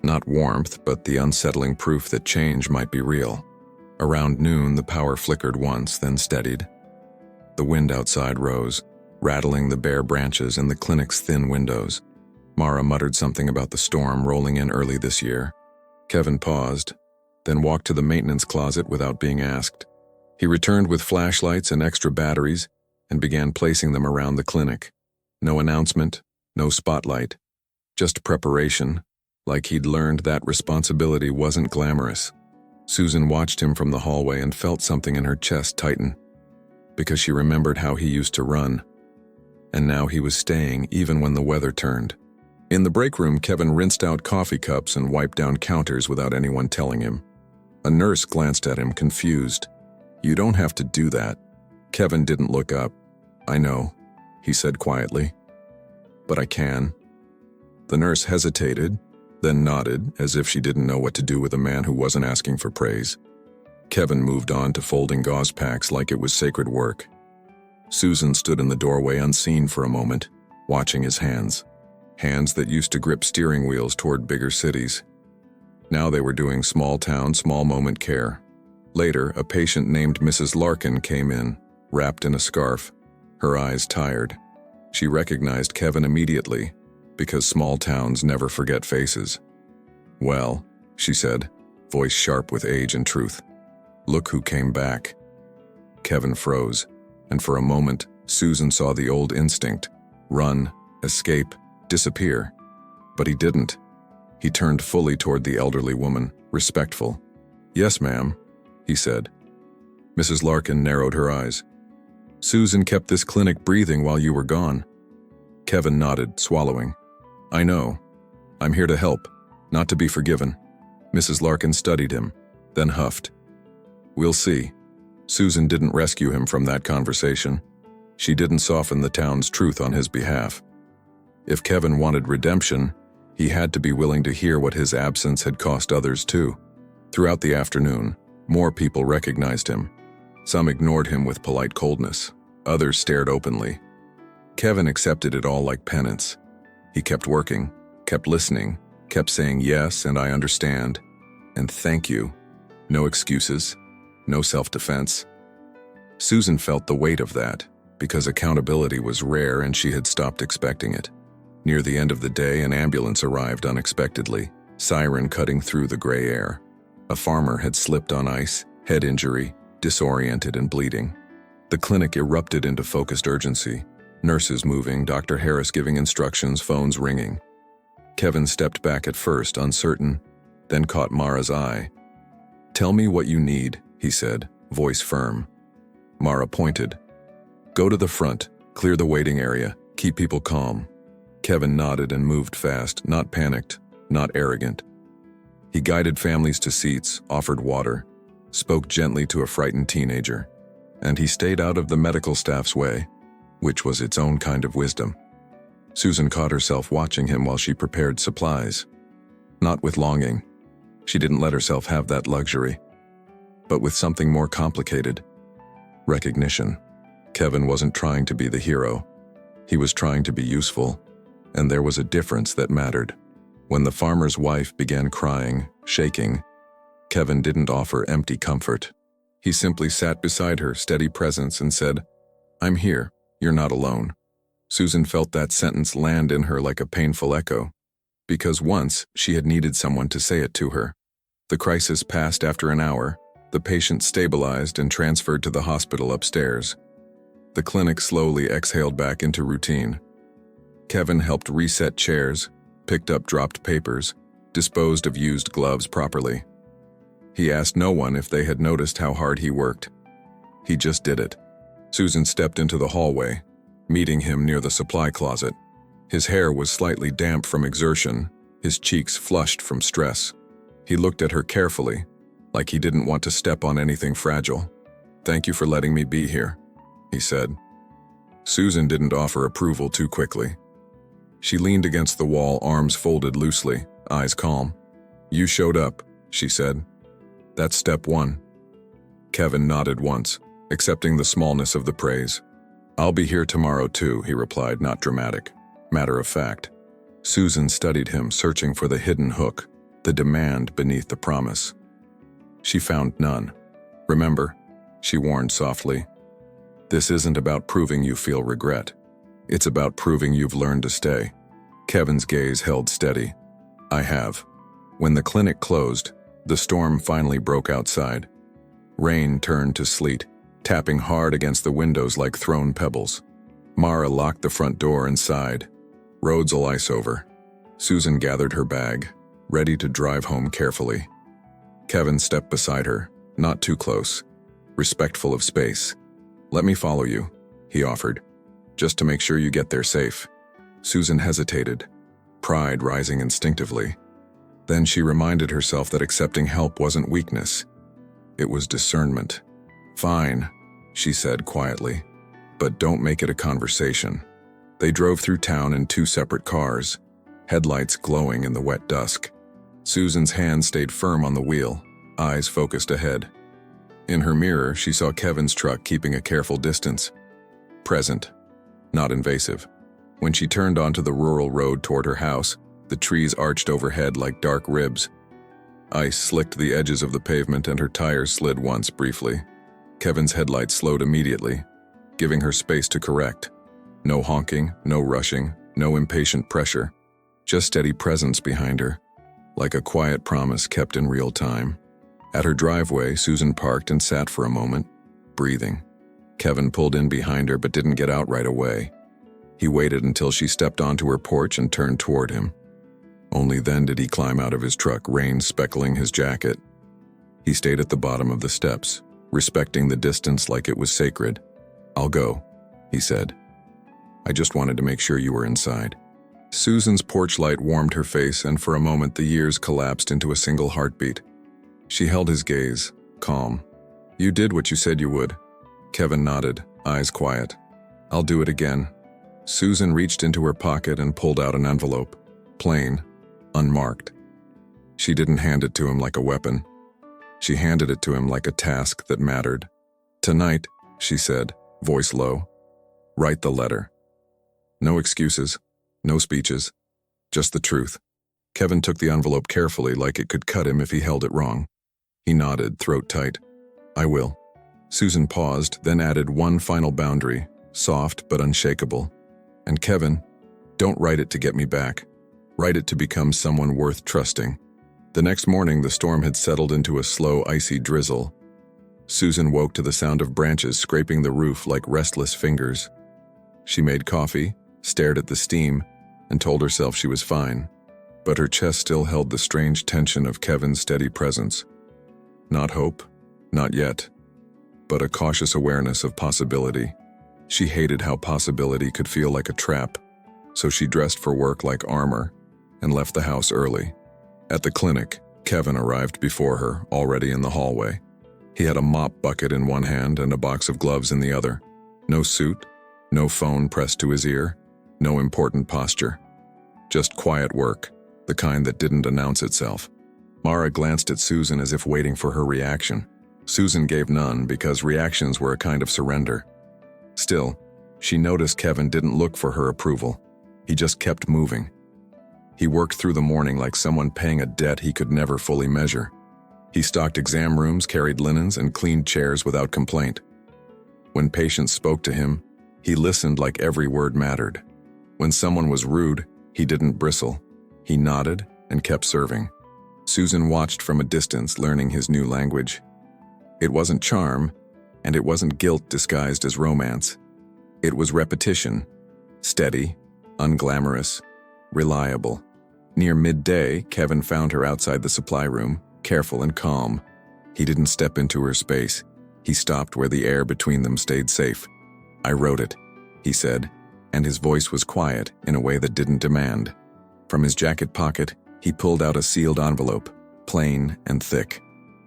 Not warmth, but the unsettling proof that change might be real. Around noon, the power flickered once, then steadied. The wind outside rose, rattling the bare branches in the clinic's thin windows. Mara muttered something about the storm rolling in early this year. Kevin paused, then walked to the maintenance closet without being asked. He returned with flashlights and extra batteries and began placing them around the clinic. No announcement, no spotlight, just preparation, like he'd learned that responsibility wasn't glamorous. Susan watched him from the hallway and felt something in her chest tighten, because she remembered how he used to run. And now he was staying even when the weather turned. In the break room, Kevin rinsed out coffee cups and wiped down counters without anyone telling him. A nurse glanced at him, confused. "You don't have to do that." Kevin didn't look up. "I know," he said quietly. "But I can." The nurse hesitated, then nodded, as if she didn't know what to do with a man who wasn't asking for praise. Kevin moved on to folding gauze packs like it was sacred work. Susan stood in the doorway unseen for a moment, watching his hands. Hands that used to grip steering wheels toward bigger cities. Now they were doing small-town, small-moment care. Later, a patient named Mrs. Larkin came in, wrapped in a scarf, her eyes tired. She recognized Kevin immediately, because small towns never forget faces. "Well," she said, voice sharp with age and truth. "Look who came back." Kevin froze, and for a moment, Susan saw the old instinct: run, escape, disappear. But he didn't. He turned fully toward the elderly woman, respectful. "Yes, ma'am," he said. Mrs. Larkin narrowed her eyes. "Susan kept this clinic breathing while you were gone." Kevin nodded, swallowing. "I know. I'm here to help, not to be forgiven." Mrs. Larkin studied him, then huffed. "We'll see." Susan didn't rescue him from that conversation. She didn't soften the town's truth on his behalf. If Kevin wanted redemption, he had to be willing to hear what his absence had cost others too. Throughout the afternoon, more people recognized him. Some ignored him with polite coldness. Others stared openly. Kevin accepted it all like penance. He kept working, kept listening, kept saying yes and I understand, and thank you. No excuses, no self-defense. Susan felt the weight of that, because accountability was rare and she had stopped expecting it. Near the end of the day, an ambulance arrived unexpectedly, siren cutting through the gray air. A farmer had slipped on ice, head injury, disoriented and bleeding. The clinic erupted into focused urgency. Nurses moving, Dr. Harris giving instructions, phones ringing. Kevin stepped back at first, uncertain, then caught Mara's eye. "Tell me what you need," he said, voice firm. Mara pointed. "Go to the front, clear the waiting area, keep people calm." Kevin nodded and moved fast, not panicked, not arrogant. He guided families to seats, offered water, spoke gently to a frightened teenager, and he stayed out of the medical staff's way, which was its own kind of wisdom. Susan caught herself watching him while she prepared supplies. Not with longing. She didn't let herself have that luxury. But with something more complicated. Recognition. Kevin wasn't trying to be the hero. He was trying to be useful, and there was a difference that mattered. When the farmer's wife began crying, shaking, Kevin didn't offer empty comfort. He simply sat beside her, steady presence, and said, "I'm here. You're not alone." Susan felt that sentence land in her like a painful echo, because once she had needed someone to say it to her. The crisis passed after an hour. The patient stabilized and transferred to the hospital upstairs. The clinic slowly exhaled back into routine. Kevin helped reset chairs, picked up dropped papers, disposed of used gloves properly. He asked no one if they had noticed how hard he worked. He just did it. Susan stepped into the hallway, meeting him near the supply closet. His hair was slightly damp from exertion, his cheeks flushed from stress. He looked at her carefully, like he didn't want to step on anything fragile. "Thank you for letting me be here," he said. Susan didn't offer approval too quickly. She leaned against the wall, arms folded loosely, eyes calm. "You showed up," she said. "That's step one." Kevin nodded once, accepting the smallness of the praise. "I'll be here tomorrow too," he replied, not dramatic, matter of fact. Susan studied him, searching for the hidden hook, the demand beneath the promise. She found none. "Remember," she warned softly, "this isn't about proving you feel regret. It's about proving you've learned to stay." Kevin's gaze held steady. "I have." When the clinic closed, the storm finally broke outside. Rain turned to sleet, tapping hard against the windows like thrown pebbles. Mara locked the front door and sighed. "Roads'll ice over." Susan gathered her bag, ready to drive home carefully. Kevin stepped beside her, not too close, respectful of space. "Let me follow you," he offered, "just to make sure you get there safe." Susan hesitated, pride rising instinctively. Then she reminded herself that accepting help wasn't weakness. It was discernment. "Fine," she said quietly, "but don't make it a conversation." They drove through town in two separate cars, headlights glowing in the wet dusk. Susan's hand stayed firm on the wheel, eyes focused ahead. In her mirror, she saw Kevin's truck keeping a careful distance. Present, not invasive. When she turned onto the rural road toward her house, the trees arched overhead like dark ribs. Ice slicked the edges of the pavement and her tires slid once briefly. Kevin's headlights slowed immediately, giving her space to correct. No honking, no rushing, no impatient pressure, just steady presence behind her, like a quiet promise kept in real time. At her driveway, Susan parked and sat for a moment, breathing. Kevin pulled in behind her but didn't get out right away. He waited until she stepped onto her porch and turned toward him. Only then did he climb out of his truck, rain speckling his jacket. He stayed at the bottom of the steps, respecting the distance like it was sacred. "I'll go," he said. "I just wanted to make sure you were inside." Susan's porch light warmed her face, and for a moment the years collapsed into a single heartbeat. She held his gaze, calm. "You did what you said you would." Kevin nodded, eyes quiet. "I'll do it again." Susan reached into her pocket and pulled out an envelope, plain, unmarked. She didn't hand it to him like a weapon. She handed it to him like a task that mattered. "Tonight," she said, voice low, "write the letter. No excuses, no speeches, just the truth." Kevin took the envelope carefully, like it could cut him if he held it wrong. He nodded, throat tight. "I will." Susan paused, then added one final boundary, soft but unshakable. "And Kevin, don't write it to get me back. Write it to become someone worth trusting." The next morning, the storm had settled into a slow, icy drizzle. Susan woke to the sound of branches scraping the roof like restless fingers. She made coffee, stared at the steam, and told herself she was fine. But her chest still held the strange tension of Kevin's steady presence. Not hope, not yet, but a cautious awareness of possibility. She hated how possibility could feel like a trap, so she dressed for work like armor and left the house early. At the clinic, Kevin arrived before her, already in the hallway. He had a mop bucket in one hand and a box of gloves in the other. No suit, no phone pressed to his ear, no important posture. Just quiet work, the kind that didn't announce itself. Mara glanced at Susan as if waiting for her reaction. Susan gave none because reactions were a kind of surrender. Still, she noticed Kevin didn't look for her approval. He just kept moving. He worked through the morning like someone paying a debt he could never fully measure. He stocked exam rooms, carried linens, and cleaned chairs without complaint. When patients spoke to him, he listened like every word mattered. When someone was rude, he didn't bristle. He nodded and kept serving. Susan watched from a distance, learning his new language. It wasn't charm, and it wasn't guilt disguised as romance. It was repetition, steady, unglamorous, reliable. Near midday, Kevin found her outside the supply room, careful and calm. He didn't step into her space. He stopped where the air between them stayed safe. "I wrote it," he said, and his voice was quiet in a way that didn't demand. From his jacket pocket, he pulled out a sealed envelope, plain and thick.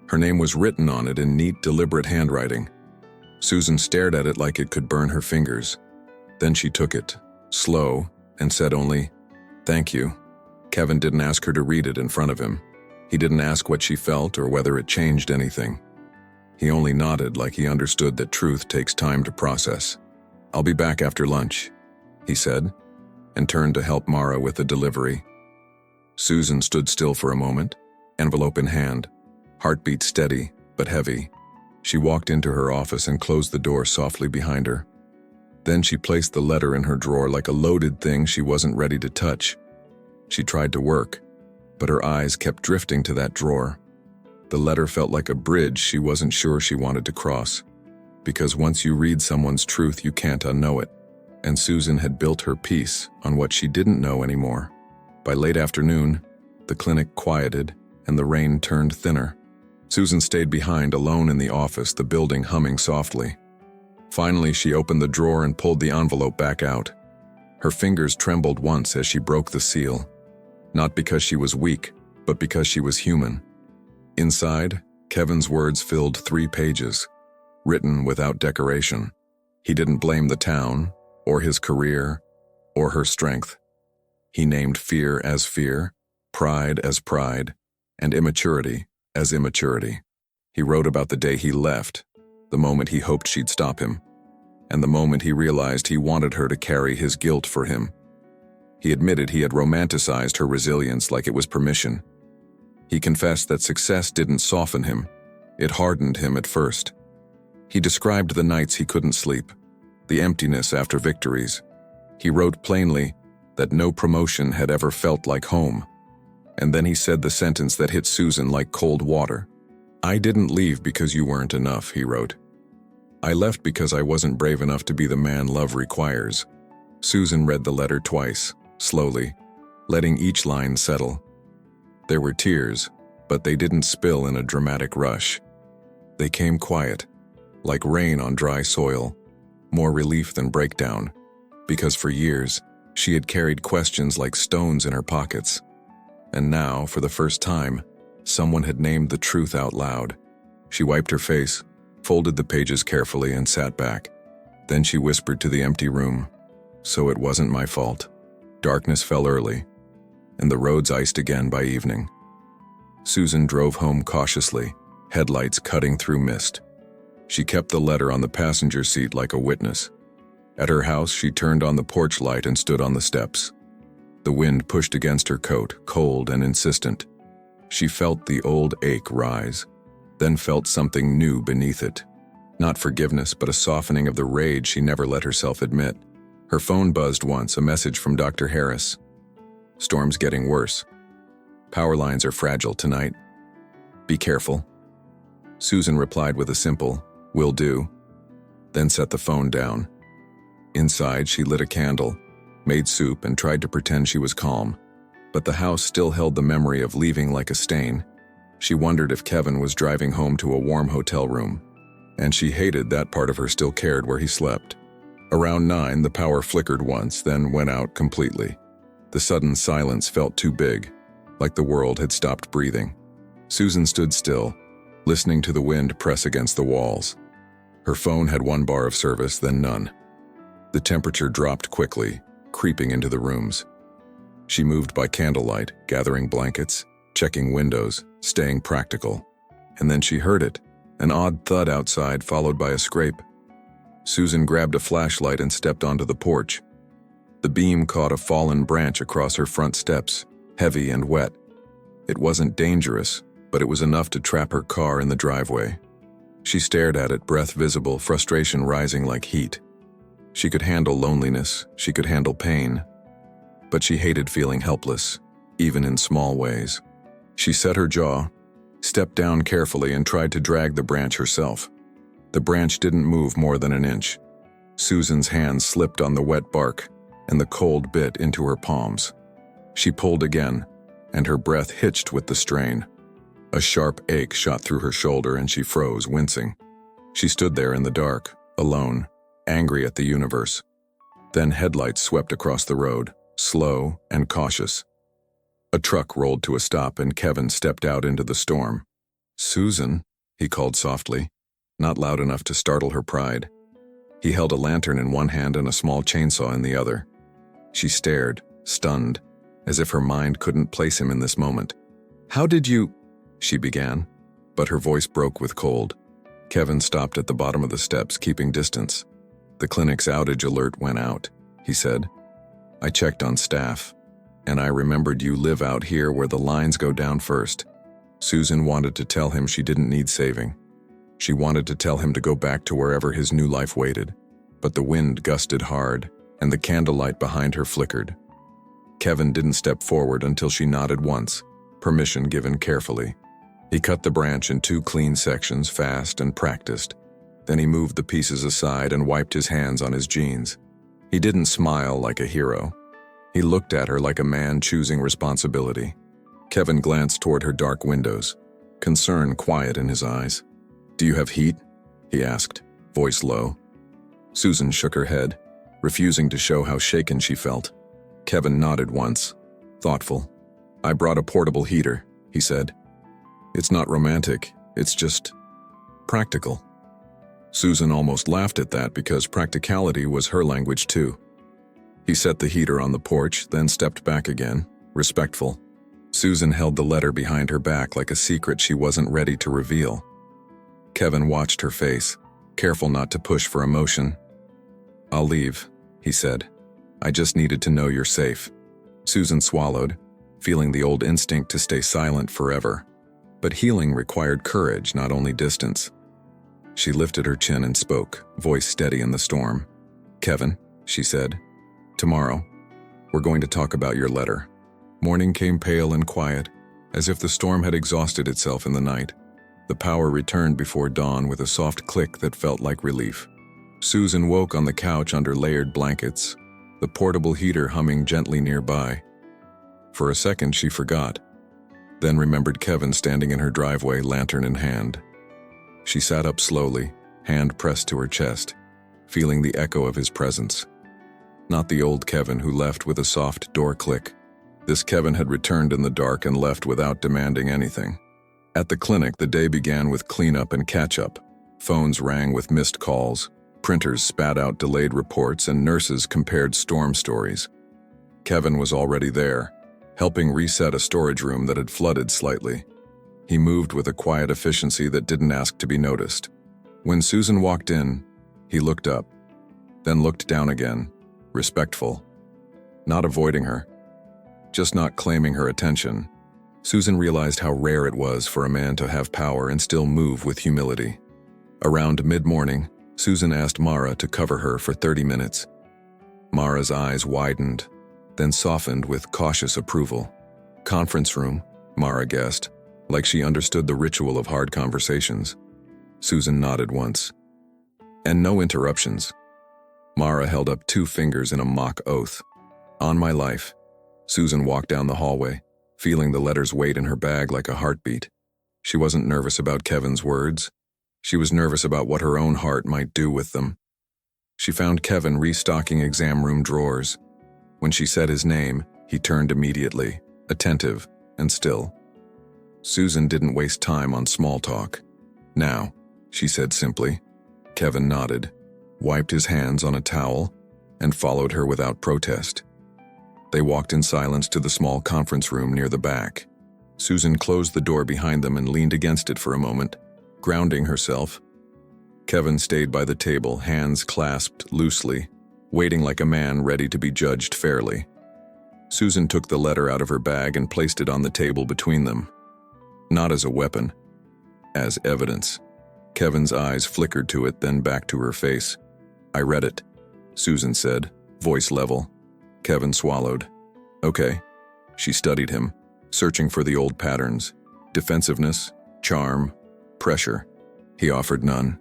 Her name was written on it in neat, deliberate handwriting. Susan stared at it like it could burn her fingers. Then she took it, slow, and said only, "Thank you." Kevin didn't ask her to read it in front of him. He didn't ask what she felt or whether it changed anything. He only nodded like he understood that truth takes time to process. "I'll be back after lunch," he said, and turned to help Mara with the delivery. Susan stood still for a moment, envelope in hand, heartbeat steady but heavy. She walked into her office and closed the door softly behind her. Then she placed the letter in her drawer like a loaded thing she wasn't ready to touch. She tried to work, but her eyes kept drifting to that drawer. The letter felt like a bridge she wasn't sure she wanted to cross, because once you read someone's truth, you can't unknow it. And Susan had built her peace on what she didn't know anymore. By late afternoon, the clinic quieted and the rain turned thinner. Susan stayed behind, alone in the office, the building humming softly. Finally, she opened the drawer and pulled the envelope back out. Her fingers trembled once as she broke the seal. Not because she was weak, but because she was human. Inside, Kevin's words filled 3 pages, written without decoration. He didn't blame the town, or his career, or her strength. He named fear as fear, pride as pride, and immaturity as immaturity. He wrote about the day he left, the moment he hoped she'd stop him, and the moment he realized he wanted her to carry his guilt for him. He admitted he had romanticized her resilience like it was permission. He confessed that success didn't soften him, it hardened him at first. He described the nights he couldn't sleep, the emptiness after victories. He wrote plainly that no promotion had ever felt like home. And then he said the sentence that hit Susan like cold water. "I didn't leave because you weren't enough," he wrote. "I left because I wasn't brave enough to be the man love requires." Susan read the letter twice, slowly, letting each line settle. There were tears, but they didn't spill in a dramatic rush. They came quiet, like rain on dry soil, more relief than breakdown, because for years, she had carried questions like stones in her pockets. And now, for the first time, someone had named the truth out loud. She wiped her face, folded the pages carefully, and sat back. Then she whispered to the empty room, "So it wasn't my fault." Darkness fell early, and the roads iced again by evening. Susan drove home cautiously, headlights cutting through mist. She kept the letter on the passenger seat like a witness. At her house, she turned on the porch light and stood on the steps. The wind pushed against her coat, cold and insistent. She felt the old ache rise, then felt something new beneath it. Not forgiveness, but a softening of the rage she never let herself admit. Her phone buzzed once, a message from Dr. Harris. "Storm's getting worse. Power lines are fragile tonight. Be careful." Susan replied with a simple, "Will do," then set the phone down. Inside, she lit a candle, made soup, and tried to pretend she was calm. But the house still held the memory of leaving like a stain. She wondered if Kevin was driving home to a warm hotel room. And she hated that part of her still cared where he slept. Around 9, the power flickered once, then went out completely. The sudden silence felt too big, like the world had stopped breathing. Susan stood still, listening to the wind press against the walls. Her phone had 1 bar of service, then none. The temperature dropped quickly, creeping into the rooms. She moved by candlelight, gathering blankets, checking windows, staying practical. And then she heard it, an odd thud outside followed by a scrape. Susan grabbed a flashlight and stepped onto the porch. The beam caught a fallen branch across her front steps, heavy and wet. It wasn't dangerous, but it was enough to trap her car in the driveway. She stared at it, breath visible, frustration rising like heat. She could handle loneliness, she could handle pain, but she hated feeling helpless, even in small ways. She set her jaw, stepped down carefully, and tried to drag the branch herself. The branch didn't move more than an inch. Susan's hand slipped on the wet bark, and the cold bit into her palms. She pulled again, and her breath hitched with the strain. A sharp ache shot through her shoulder, and she froze, wincing. She stood there in the dark, alone, angry at the universe. Then headlights swept across the road, slow and cautious. A truck rolled to a stop, and Kevin stepped out into the storm. "Susan," he called softly. not loud enough to startle her pride. He held a lantern in one hand and a small chainsaw in the other. She stared, stunned, as if her mind couldn't place him in this moment. "How did you—" she began, but her voice broke with cold. Kevin stopped at the bottom of the steps, keeping distance. "The clinic's outage alert went out," he said. "I checked on staff, and I remembered you live out here where the lines go down first." Susan wanted to tell him she didn't need saving. She wanted to tell him to go back to wherever his new life waited, but the wind gusted hard, and the candlelight behind her flickered. Kevin didn't step forward until she nodded once, permission given carefully. He cut the branch in 2 clean sections, fast and practiced. Then he moved the pieces aside and wiped his hands on his jeans. He didn't smile like a hero. He looked at her like a man choosing responsibility. Kevin glanced toward her dark windows, concern quiet in his eyes. "Do you have heat?" he asked, voice low. Susan shook her head, refusing to show how shaken she felt. Kevin nodded once, thoughtful. "I brought a portable heater," he said. "It's not romantic, it's just practical." Susan almost laughed at that because practicality was her language too. He set the heater on the porch, then stepped back again, respectful. Susan held the letter behind her back like a secret she wasn't ready to reveal. Kevin watched her face, careful not to push for emotion. "I'll leave," he said. "I just needed to know you're safe." Susan swallowed, feeling the old instinct to stay silent forever. But healing required courage, not only distance. She lifted her chin and spoke, voice steady in the storm. "Kevin," she said, "tomorrow, we're going to talk about your letter." Morning came pale and quiet, as if the storm had exhausted itself in the night. The power returned before dawn with a soft click that felt like relief. Susan woke on the couch under layered blankets, the portable heater humming gently nearby. For a second she forgot, then remembered Kevin standing in her driveway, lantern in hand. She sat up slowly, hand pressed to her chest, feeling the echo of his presence. Not the old Kevin who left with a soft door click. This Kevin had returned in the dark and left without demanding anything. At the clinic, the day began with cleanup and catch-up. Phones rang with missed calls, printers spat out delayed reports, and nurses compared storm stories. Kevin was already there, helping reset a storage room that had flooded slightly. He moved with a quiet efficiency that didn't ask to be noticed. When Susan walked in, he looked up, then looked down again, respectful. Not avoiding her, just not claiming her attention. Susan realized how rare it was for a man to have power and still move with humility. Around mid-morning, Susan asked Mara to cover her for 30 minutes. Mara's eyes widened, then softened with cautious approval. "Conference room," Mara guessed, like she understood the ritual of hard conversations. Susan nodded once. "And no interruptions." Mara held up 2 fingers in a mock oath. "On my life." Susan walked down the hallway, feeling the letter's weight in her bag like a heartbeat. She wasn't nervous about Kevin's words. She was nervous about what her own heart might do with them. She found Kevin restocking exam room drawers. When she said his name, he turned immediately, attentive and still. Susan didn't waste time on small talk. "Now," she said simply. Kevin nodded, wiped his hands on a towel, and followed her without protest. They walked in silence to the small conference room near the back. Susan closed the door behind them and leaned against it for a moment, grounding herself. Kevin stayed by the table, hands clasped loosely, waiting like a man ready to be judged fairly. Susan took the letter out of her bag and placed it on the table between them. Not as a weapon, as evidence. Kevin's eyes flickered to it, then back to her face. "I read it," Susan said, voice level. Kevin swallowed. "Okay." She studied him, searching for the old patterns. Defensiveness, charm, pressure. He offered none.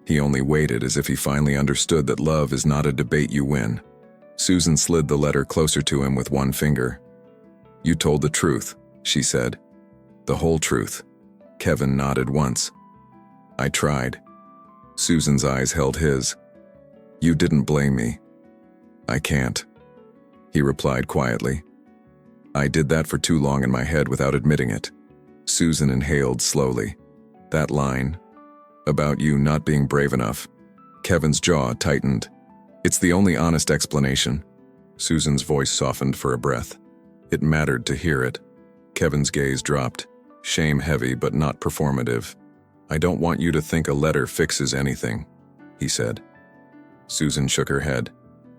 He only waited, as if he finally understood that love is not a debate you win. Susan slid the letter closer to him with one finger. "You told the truth," she said. "The whole truth." Kevin nodded once. "I tried." Susan's eyes held his. "You didn't blame me." "I can't," he replied quietly. "I did that for too long in my head without admitting it." Susan inhaled slowly. That line, About you not being brave enough. Kevin's jaw tightened. It's the only honest explanation. Susan's voice softened for a breath. It mattered to hear it. Kevin's gaze dropped, shame heavy but not performative. I don't want you to think a letter fixes anything, he said. Susan shook her head.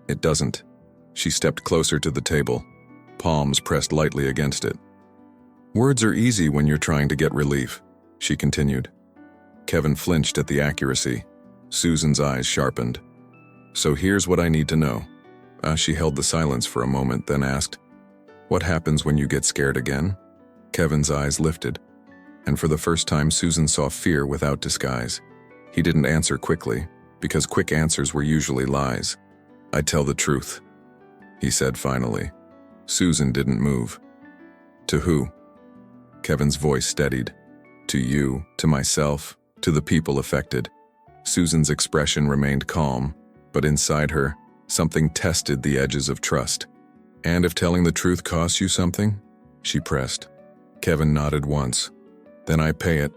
It doesn't. She stepped closer to the table, palms pressed lightly against it. Words are easy when you're trying to get relief, she continued. Kevin flinched at the accuracy. Susan's eyes sharpened. So here's what I need to know. She held the silence for a moment, then asked, what happens when you get scared again? Kevin's eyes lifted, and for the first time Susan saw fear without disguise. He didn't answer quickly, because quick answers were usually lies. I tell the truth, he said finally. Susan didn't move. To who? Kevin's voice steadied. To you, to myself, to the people affected. Susan's expression remained calm, but inside her, something tested the edges of trust. And if telling the truth costs you something? She pressed. Kevin nodded once. Then I pay it.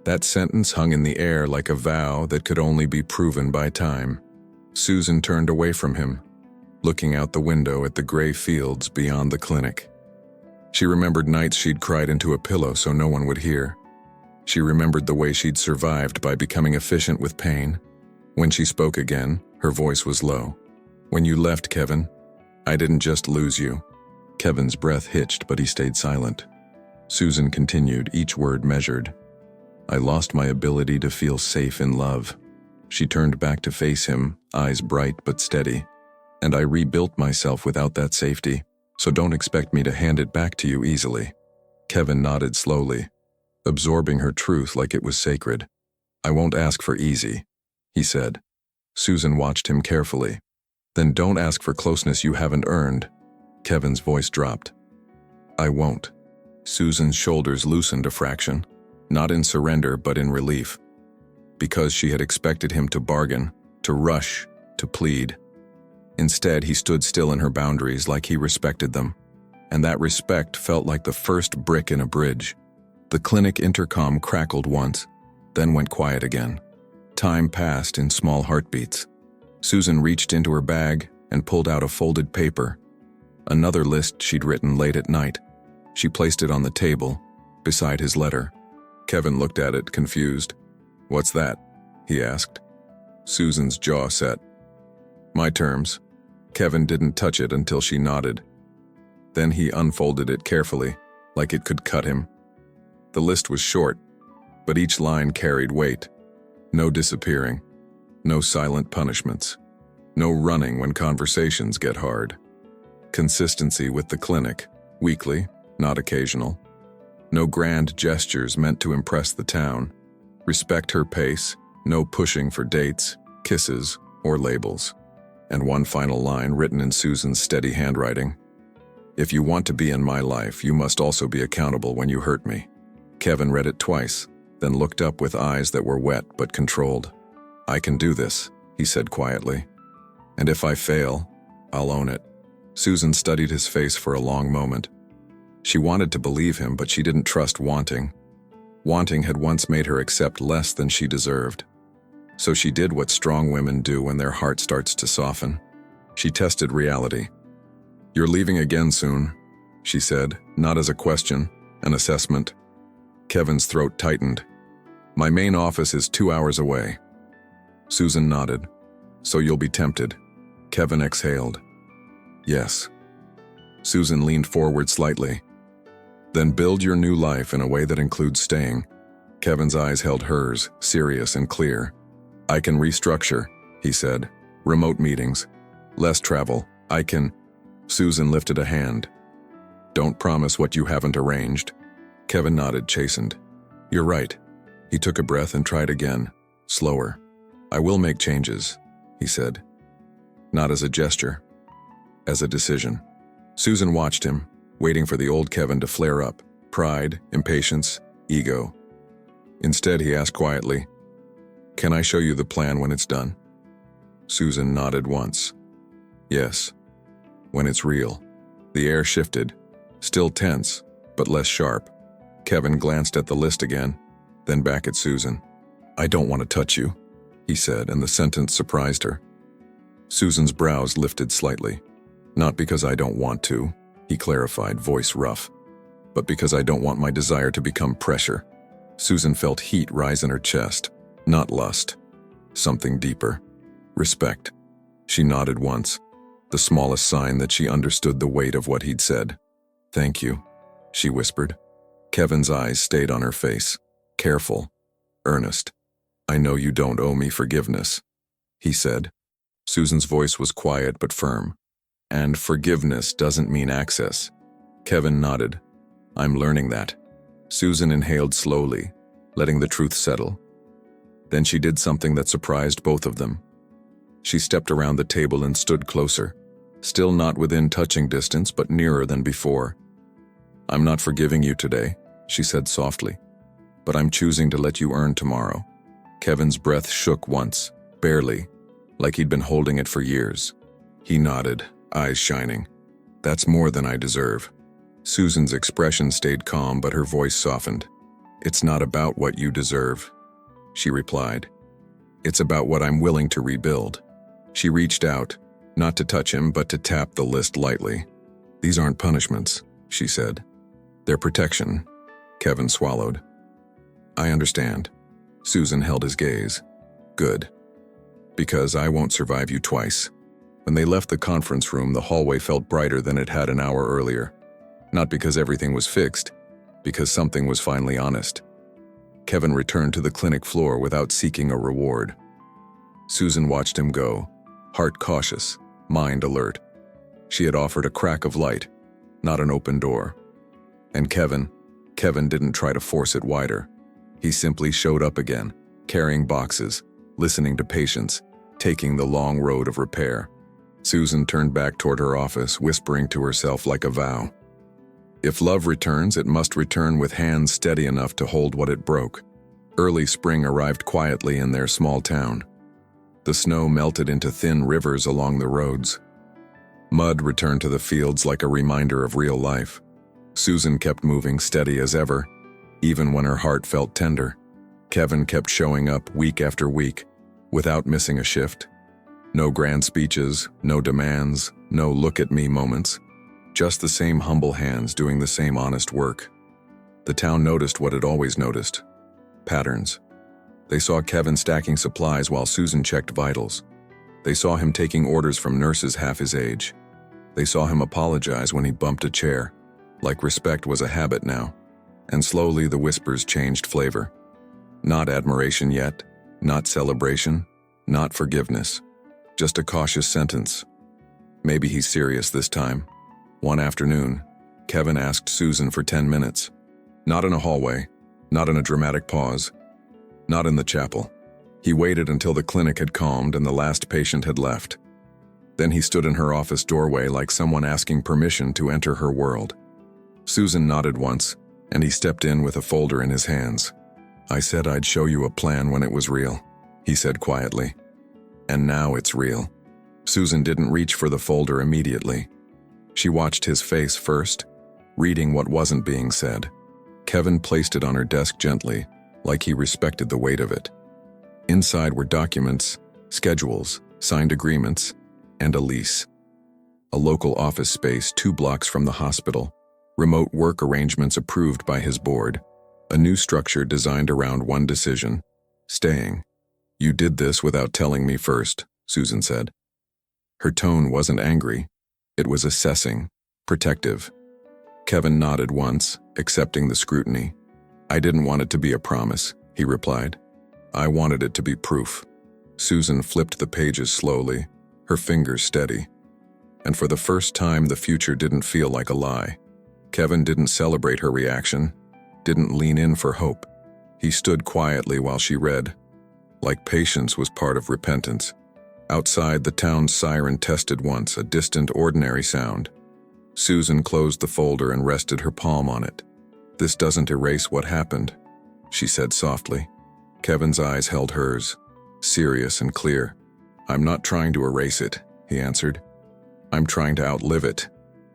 That sentence hung in the air like a vow that could only be proven by time. Susan turned away from him, looking out the window at the gray fields beyond the clinic. She remembered nights she'd cried into a pillow so no one would hear. She remembered the way she'd survived by becoming efficient with pain. When she spoke again, her voice was low. When you left, Kevin, I didn't just lose you. Kevin's breath hitched, but he stayed silent. Susan continued, each word measured. I lost my ability to feel safe in love. She turned back to face him, eyes bright but steady. And I rebuilt myself without that safety, so don't expect me to hand it back to you easily. Kevin nodded slowly, absorbing her truth like it was sacred. I won't ask for easy, he said. Susan watched him carefully. Then don't ask for closeness you haven't earned. Kevin's voice dropped. I won't. Susan's shoulders loosened a fraction, not in surrender but in relief. Because she had expected him to bargain, to rush, to plead. Instead, he stood still in her boundaries like he respected them. And that respect felt like the first brick in a bridge. The clinic intercom crackled once, then went quiet again. Time passed in small heartbeats. Susan reached into her bag and pulled out a folded paper. Another list she'd written late at night. She placed it on the table, beside his letter. Kevin looked at it, confused. What's that? He asked. Susan's jaw set. My terms. Kevin didn't touch it until she nodded. Then he unfolded it carefully, like it could cut him. The list was short, but each line carried weight. No disappearing. No silent punishments. No running when conversations get hard. Consistency with the clinic, weekly, not occasional. No grand gestures meant to impress the town. Respect her pace, no pushing for dates, kisses, or labels. And one final line written in Susan's steady handwriting. If you want to be in my life, you must also be accountable when you hurt me. Kevin read it twice, then looked up with eyes that were wet but controlled. I can do this, he said quietly. And if I fail, I'll own it. Susan studied his face for a long moment. She wanted to believe him, but she didn't trust wanting. Wanting had once made her accept less than she deserved. So she did what strong women do when their heart starts to soften. She tested reality. You're leaving again soon, she said, not as a question, an assessment. Kevin's throat tightened. My main office is 2 hours away. Susan nodded. So you'll be tempted. Kevin exhaled. Yes. Susan leaned forward slightly. Then build your new life in a way that includes staying. Kevin's eyes held hers, serious and clear. I can restructure, he said. Remote meetings. Less travel. I can... Susan lifted a hand. Don't promise what you haven't arranged. Kevin nodded, chastened. You're right. He took a breath and tried again, slower. I will make changes, he said. Not as a gesture, as a decision. Susan watched him, waiting for the old Kevin to flare up. Pride, impatience, ego. Instead, he asked quietly, Can I show you the plan when it's done? Susan nodded once. Yes. When it's real. The air shifted, still tense, but less sharp. Kevin glanced at the list again, then back at Susan. "I don't want to touch you," he said, and the sentence surprised her. Susan's brows lifted slightly. "Not because I don't want to," he clarified, voice rough, "but because I don't want my desire to become pressure." Susan felt heat rise in her chest. Not lust. Something deeper. Respect. She nodded once, the smallest sign that she understood the weight of what he'd said. "Thank you," she whispered. Kevin's eyes stayed on her face. Careful. Earnest. "I know you don't owe me forgiveness," he said. Susan's voice was quiet but firm. "And forgiveness doesn't mean access." Kevin nodded. "I'm learning that." Susan inhaled slowly, letting the truth settle. Then she did something that surprised both of them. She stepped around the table and stood closer, still not within touching distance but nearer than before. "I'm not forgiving you today," she said softly, "but I'm choosing to let you earn tomorrow." Kevin's breath shook once, barely, like he'd been holding it for years. He nodded, eyes shining. "That's more than I deserve." Susan's expression stayed calm, but her voice softened. "It's not about what you deserve," she replied. "It's about what I'm willing to rebuild." She reached out, not to touch him, but to tap the list lightly. "These aren't punishments," she said. "They're protection." Kevin swallowed. "I understand." Susan held his gaze. "Good. Because I won't survive you twice." When they left the conference room, the hallway felt brighter than it had an hour earlier. Not because everything was fixed, because something was finally honest. Kevin returned to the clinic floor without seeking a reward. Susan watched him go, heart cautious, mind alert. She had offered a crack of light, not an open door. And Kevin didn't try to force it wider. He simply showed up again, carrying boxes, listening to patients, taking the long road of repair. Susan turned back toward her office, whispering to herself like a vow. If love returns, it must return with hands steady enough to hold what it broke. Early spring arrived quietly in their small town. The snow melted into thin rivers along the roads. Mud returned to the fields like a reminder of real life. Susan kept moving steady as ever, even when her heart felt tender. Kevin kept showing up week after week, without missing a shift. No grand speeches, no demands, no look-at-me moments. Just the same humble hands doing the same honest work. The town noticed what it always noticed. Patterns. They saw Kevin stacking supplies while Susan checked vitals. They saw him taking orders from nurses half his age. They saw him apologize when he bumped a chair, like respect was a habit now. And slowly the whispers changed flavor. Not admiration yet, not celebration, not forgiveness. Just a cautious sentence. Maybe he's serious this time. One afternoon, Kevin asked Susan for 10 minutes. Not in a hallway, not in a dramatic pause, not in the chapel. He waited until the clinic had calmed and the last patient had left. Then he stood in her office doorway like someone asking permission to enter her world. Susan nodded once, and he stepped in with a folder in his hands. "I said I'd show you a plan when it was real," he said quietly. "And now it's real." Susan didn't reach for the folder immediately. She watched his face first, reading what wasn't being said. Kevin placed it on her desk gently, like he respected the weight of it. Inside were documents, schedules, signed agreements, and a lease. A local office space 2 blocks from the hospital, remote work arrangements approved by his board, a new structure designed around one decision: staying. "You did this without telling me first," Susan said. Her tone wasn't angry. It was assessing, protective. Kevin nodded once, accepting the scrutiny. "I didn't want it to be a promise," he replied. "I wanted it to be proof." Susan flipped the pages slowly, her fingers steady. And for the first time, the future didn't feel like a lie. Kevin didn't celebrate her reaction, didn't lean in for hope. He stood quietly while she read, like patience was part of repentance. Outside, the town's siren tested once, a distant, ordinary sound. Susan closed the folder and rested her palm on it. "This doesn't erase what happened," she said softly. Kevin's eyes held hers, serious and clear. "I'm not trying to erase it," he answered. "I'm trying to outlive it."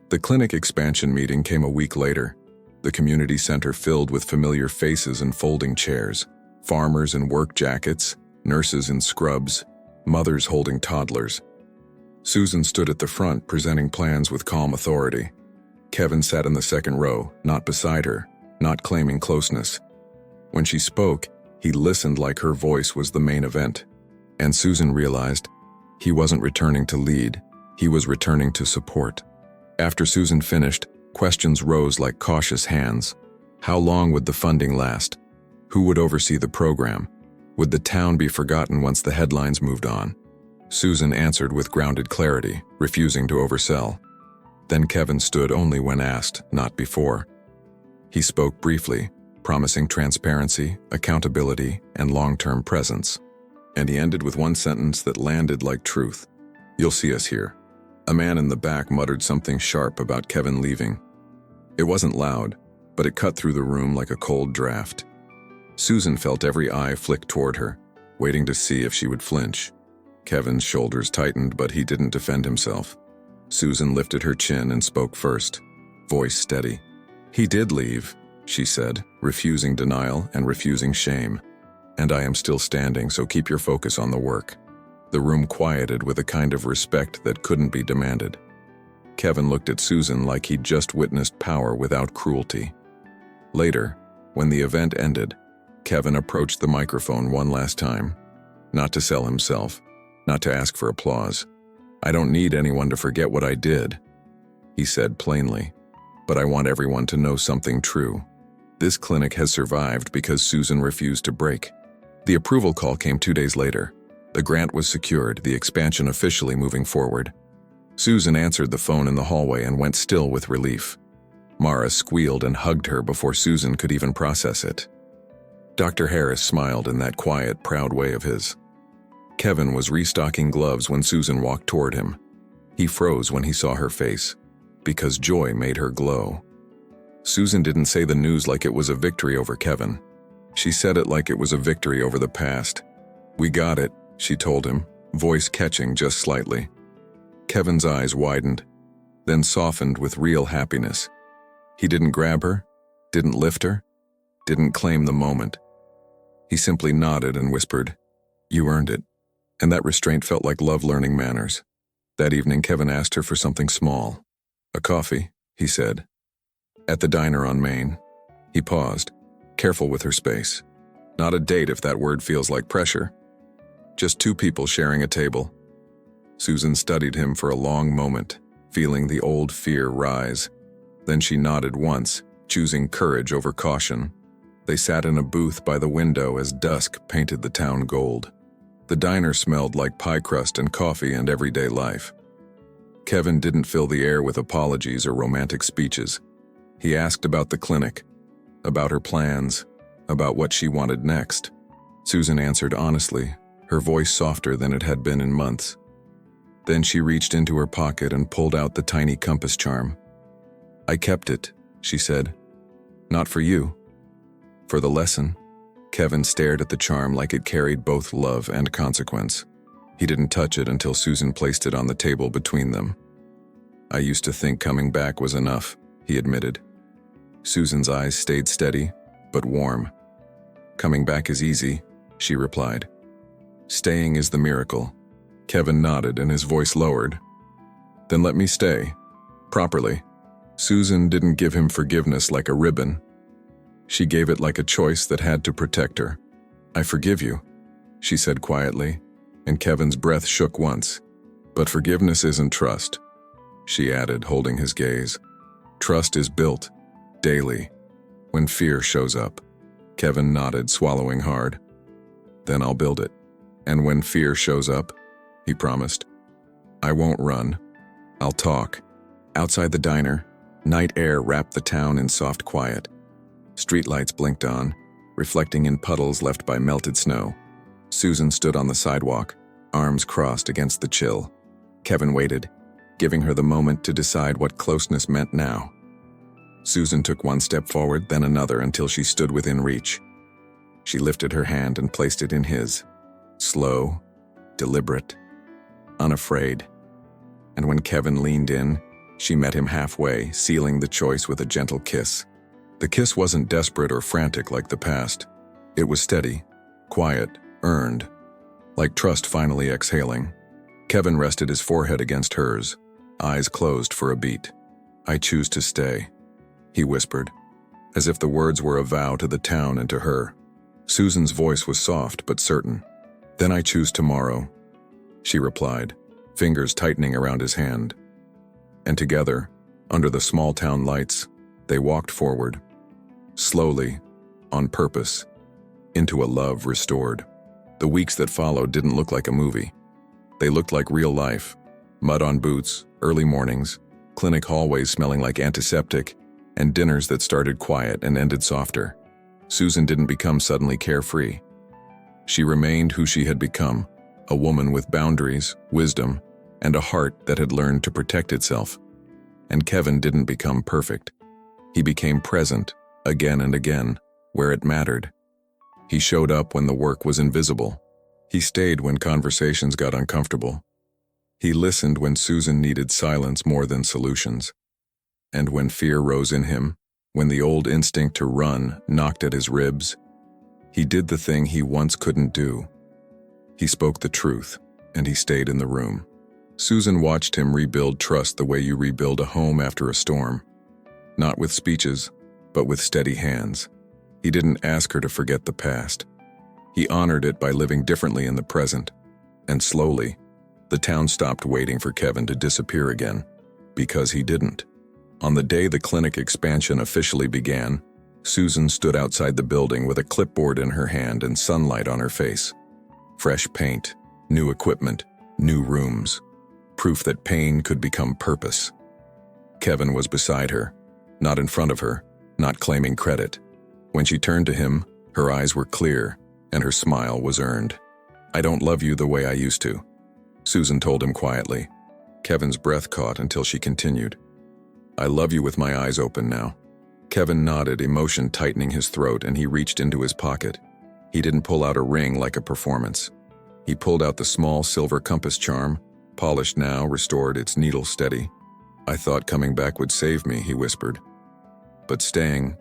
The clinic expansion meeting came a week later, the community center filled with familiar faces and folding chairs. Farmers in work jackets, nurses in scrubs, mothers holding toddlers. Susan stood at the front, presenting plans with calm authority. Kevin sat in the second row, not beside her, not claiming closeness. When she spoke, he listened like her voice was the main event. And Susan realized he wasn't returning to lead, he was returning to support. After Susan finished, questions rose like cautious hands. How long would the funding last? Who would oversee the program? Would the town be forgotten once the headlines moved on? Susan answered with grounded clarity, refusing to oversell. Then Kevin stood only when asked, not before. He spoke briefly, promising transparency, accountability, and long-term presence. And he ended with one sentence that landed like truth. "You'll see us here." A man in the back muttered something sharp about Kevin leaving. It wasn't loud, but it cut through the room like a cold draft. Susan felt every eye flick toward her, waiting to see if she would flinch. Kevin's shoulders tightened, but he didn't defend himself. Susan lifted her chin and spoke first, voice steady. "He did leave," she said, refusing denial and refusing shame. "And I am still standing, so keep your focus on the work." The room quieted with a kind of respect that couldn't be demanded. Kevin looked at Susan like he'd just witnessed power without cruelty. Later, when the event ended, Kevin approached the microphone one last time. Not to sell himself, not to ask for applause. "I don't need anyone to forget what I did," he said plainly. "But I want everyone to know something true. This clinic has survived because Susan refused to break." The approval call came 2 days later. The grant was secured, the expansion officially moving forward. Susan answered the phone in the hallway and went still with relief. Mara squealed and hugged her before Susan could even process it. Dr. Harris smiled in that quiet, proud way of his. Kevin was restocking gloves when Susan walked toward him. He froze when he saw her face, because joy made her glow. Susan didn't say the news like it was a victory over Kevin. She said it like it was a victory over the past. "We got it," she told him, voice catching just slightly. Kevin's eyes widened, then softened with real happiness. He didn't grab her, didn't lift her, didn't claim the moment. He simply nodded and whispered, "You earned it." And that restraint felt like love learning manners. That evening, Kevin asked her for something small. "A coffee," he said. At the diner on Main. He paused, careful with her space. Not a date if that word feels like pressure. Just 2 people sharing a table. Susan studied him for a long moment, feeling the old fear rise. Then she nodded once, choosing courage over caution. They sat in a booth by the window as dusk painted the town gold. The diner smelled like pie crust and coffee and everyday life. Kevin didn't fill the air with apologies or romantic speeches. He asked about the clinic, about her plans, about what she wanted next. Susan answered honestly, her voice softer than it had been in months. Then she reached into her pocket and pulled out the tiny compass charm. "I kept it," she said. "Not for you. For the lesson." Kevin stared at the charm like it carried both love and consequence. He didn't touch it until Susan placed it on the table between them. "I used to think coming back was enough," he admitted. Susan's eyes stayed steady, but warm. "Coming back is easy," she replied. "Staying is the miracle." Kevin nodded and his voice lowered. "Then let me stay. Properly." Susan didn't give him forgiveness like a ribbon. She gave it like a choice that had to protect her. "I forgive you," she said quietly, and Kevin's breath shook once. "But forgiveness isn't trust," she added, holding his gaze. "Trust is built, daily, when fear shows up." Kevin nodded, swallowing hard. "Then I'll build it. And when fear shows up," he promised, "I won't run. I'll talk." Outside the diner, night air wrapped the town in soft quiet. Streetlights blinked on, reflecting in puddles left by melted snow. Susan stood on the sidewalk, arms crossed against the chill. Kevin waited, giving her the moment to decide what closeness meant now. Susan took one step forward, then another until she stood within reach. She lifted her hand and placed it in his, slow, deliberate, unafraid. And when Kevin leaned in, she met him halfway, sealing the choice with a gentle kiss. The kiss wasn't desperate or frantic like the past. It was steady, quiet, earned, like trust finally exhaling. Kevin rested his forehead against hers, eyes closed for a beat. "I choose to stay," he whispered, as if the words were a vow to the town and to her. Susan's voice was soft but certain. "Then I choose tomorrow," she replied, fingers tightening around his hand. And together, under the small town lights, they walked forward, slowly, on purpose, into a love restored. The weeks that followed didn't look like a movie. They looked like real life. Mud on boots, early mornings, clinic hallways smelling like antiseptic, and dinners that started quiet and ended softer. Susan didn't become suddenly carefree. She remained who she had become, a woman with boundaries, wisdom, and a heart that had learned to protect itself. And Kevin didn't become perfect. He became present, again and again, where it mattered. He showed up when the work was invisible. He stayed when conversations got uncomfortable. He listened when Susan needed silence more than solutions. And when fear rose in him, when the old instinct to run knocked at his ribs, he did the thing he once couldn't do. He spoke the truth, and he stayed in the room. Susan watched him rebuild trust the way you rebuild a home after a storm. Not with speeches, but with steady hands. He didn't ask her to forget the past. He honored it by living differently in the present. And slowly, the town stopped waiting for Kevin to disappear again, because he didn't. On the day the clinic expansion officially began, Susan stood outside the building with a clipboard in her hand and sunlight on her face. Fresh paint, new equipment, new rooms. Proof that pain could become purpose. Kevin was beside her, not in front of her, not claiming credit. When she turned to him, her eyes were clear, and her smile was earned. "I don't love you the way I used to," Susan told him quietly. Kevin's breath caught until she continued. "I love you with my eyes open now." Kevin nodded, emotion tightening his throat, and he reached into his pocket. He didn't pull out a ring like a performance. He pulled out the small silver compass charm, polished now, restored, its needle steady. "I thought coming back would save me," he whispered. "But staying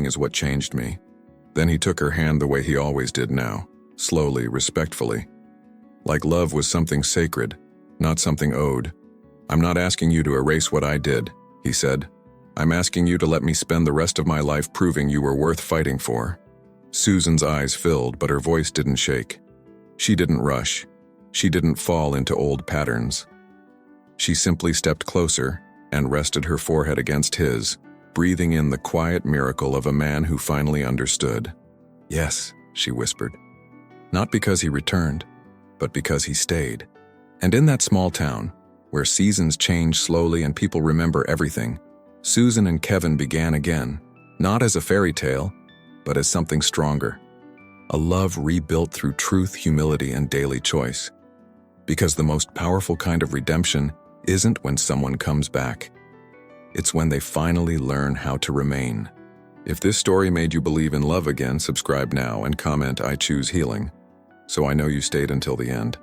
is what changed me." Then he took her hand the way he always did now, slowly, respectfully. Like love was something sacred, not something owed. "I'm not asking you to erase what I did," he said. "I'm asking you to let me spend the rest of my life proving you were worth fighting for." Susan's eyes filled, but her voice didn't shake. She didn't rush. She didn't fall into old patterns. She simply stepped closer and rested her forehead against his, breathing in the quiet miracle of a man who finally understood. "Yes," she whispered. Not because he returned, but because he stayed. And in that small town, where seasons change slowly and people remember everything, Susan and Kevin began again, not as a fairy tale, but as something stronger. A love rebuilt through truth, humility, and daily choice. Because the most powerful kind of redemption isn't when someone comes back. It's when they finally learn how to remain. If this story made you believe in love again, subscribe now and comment "I choose healing," so I know you stayed until the end.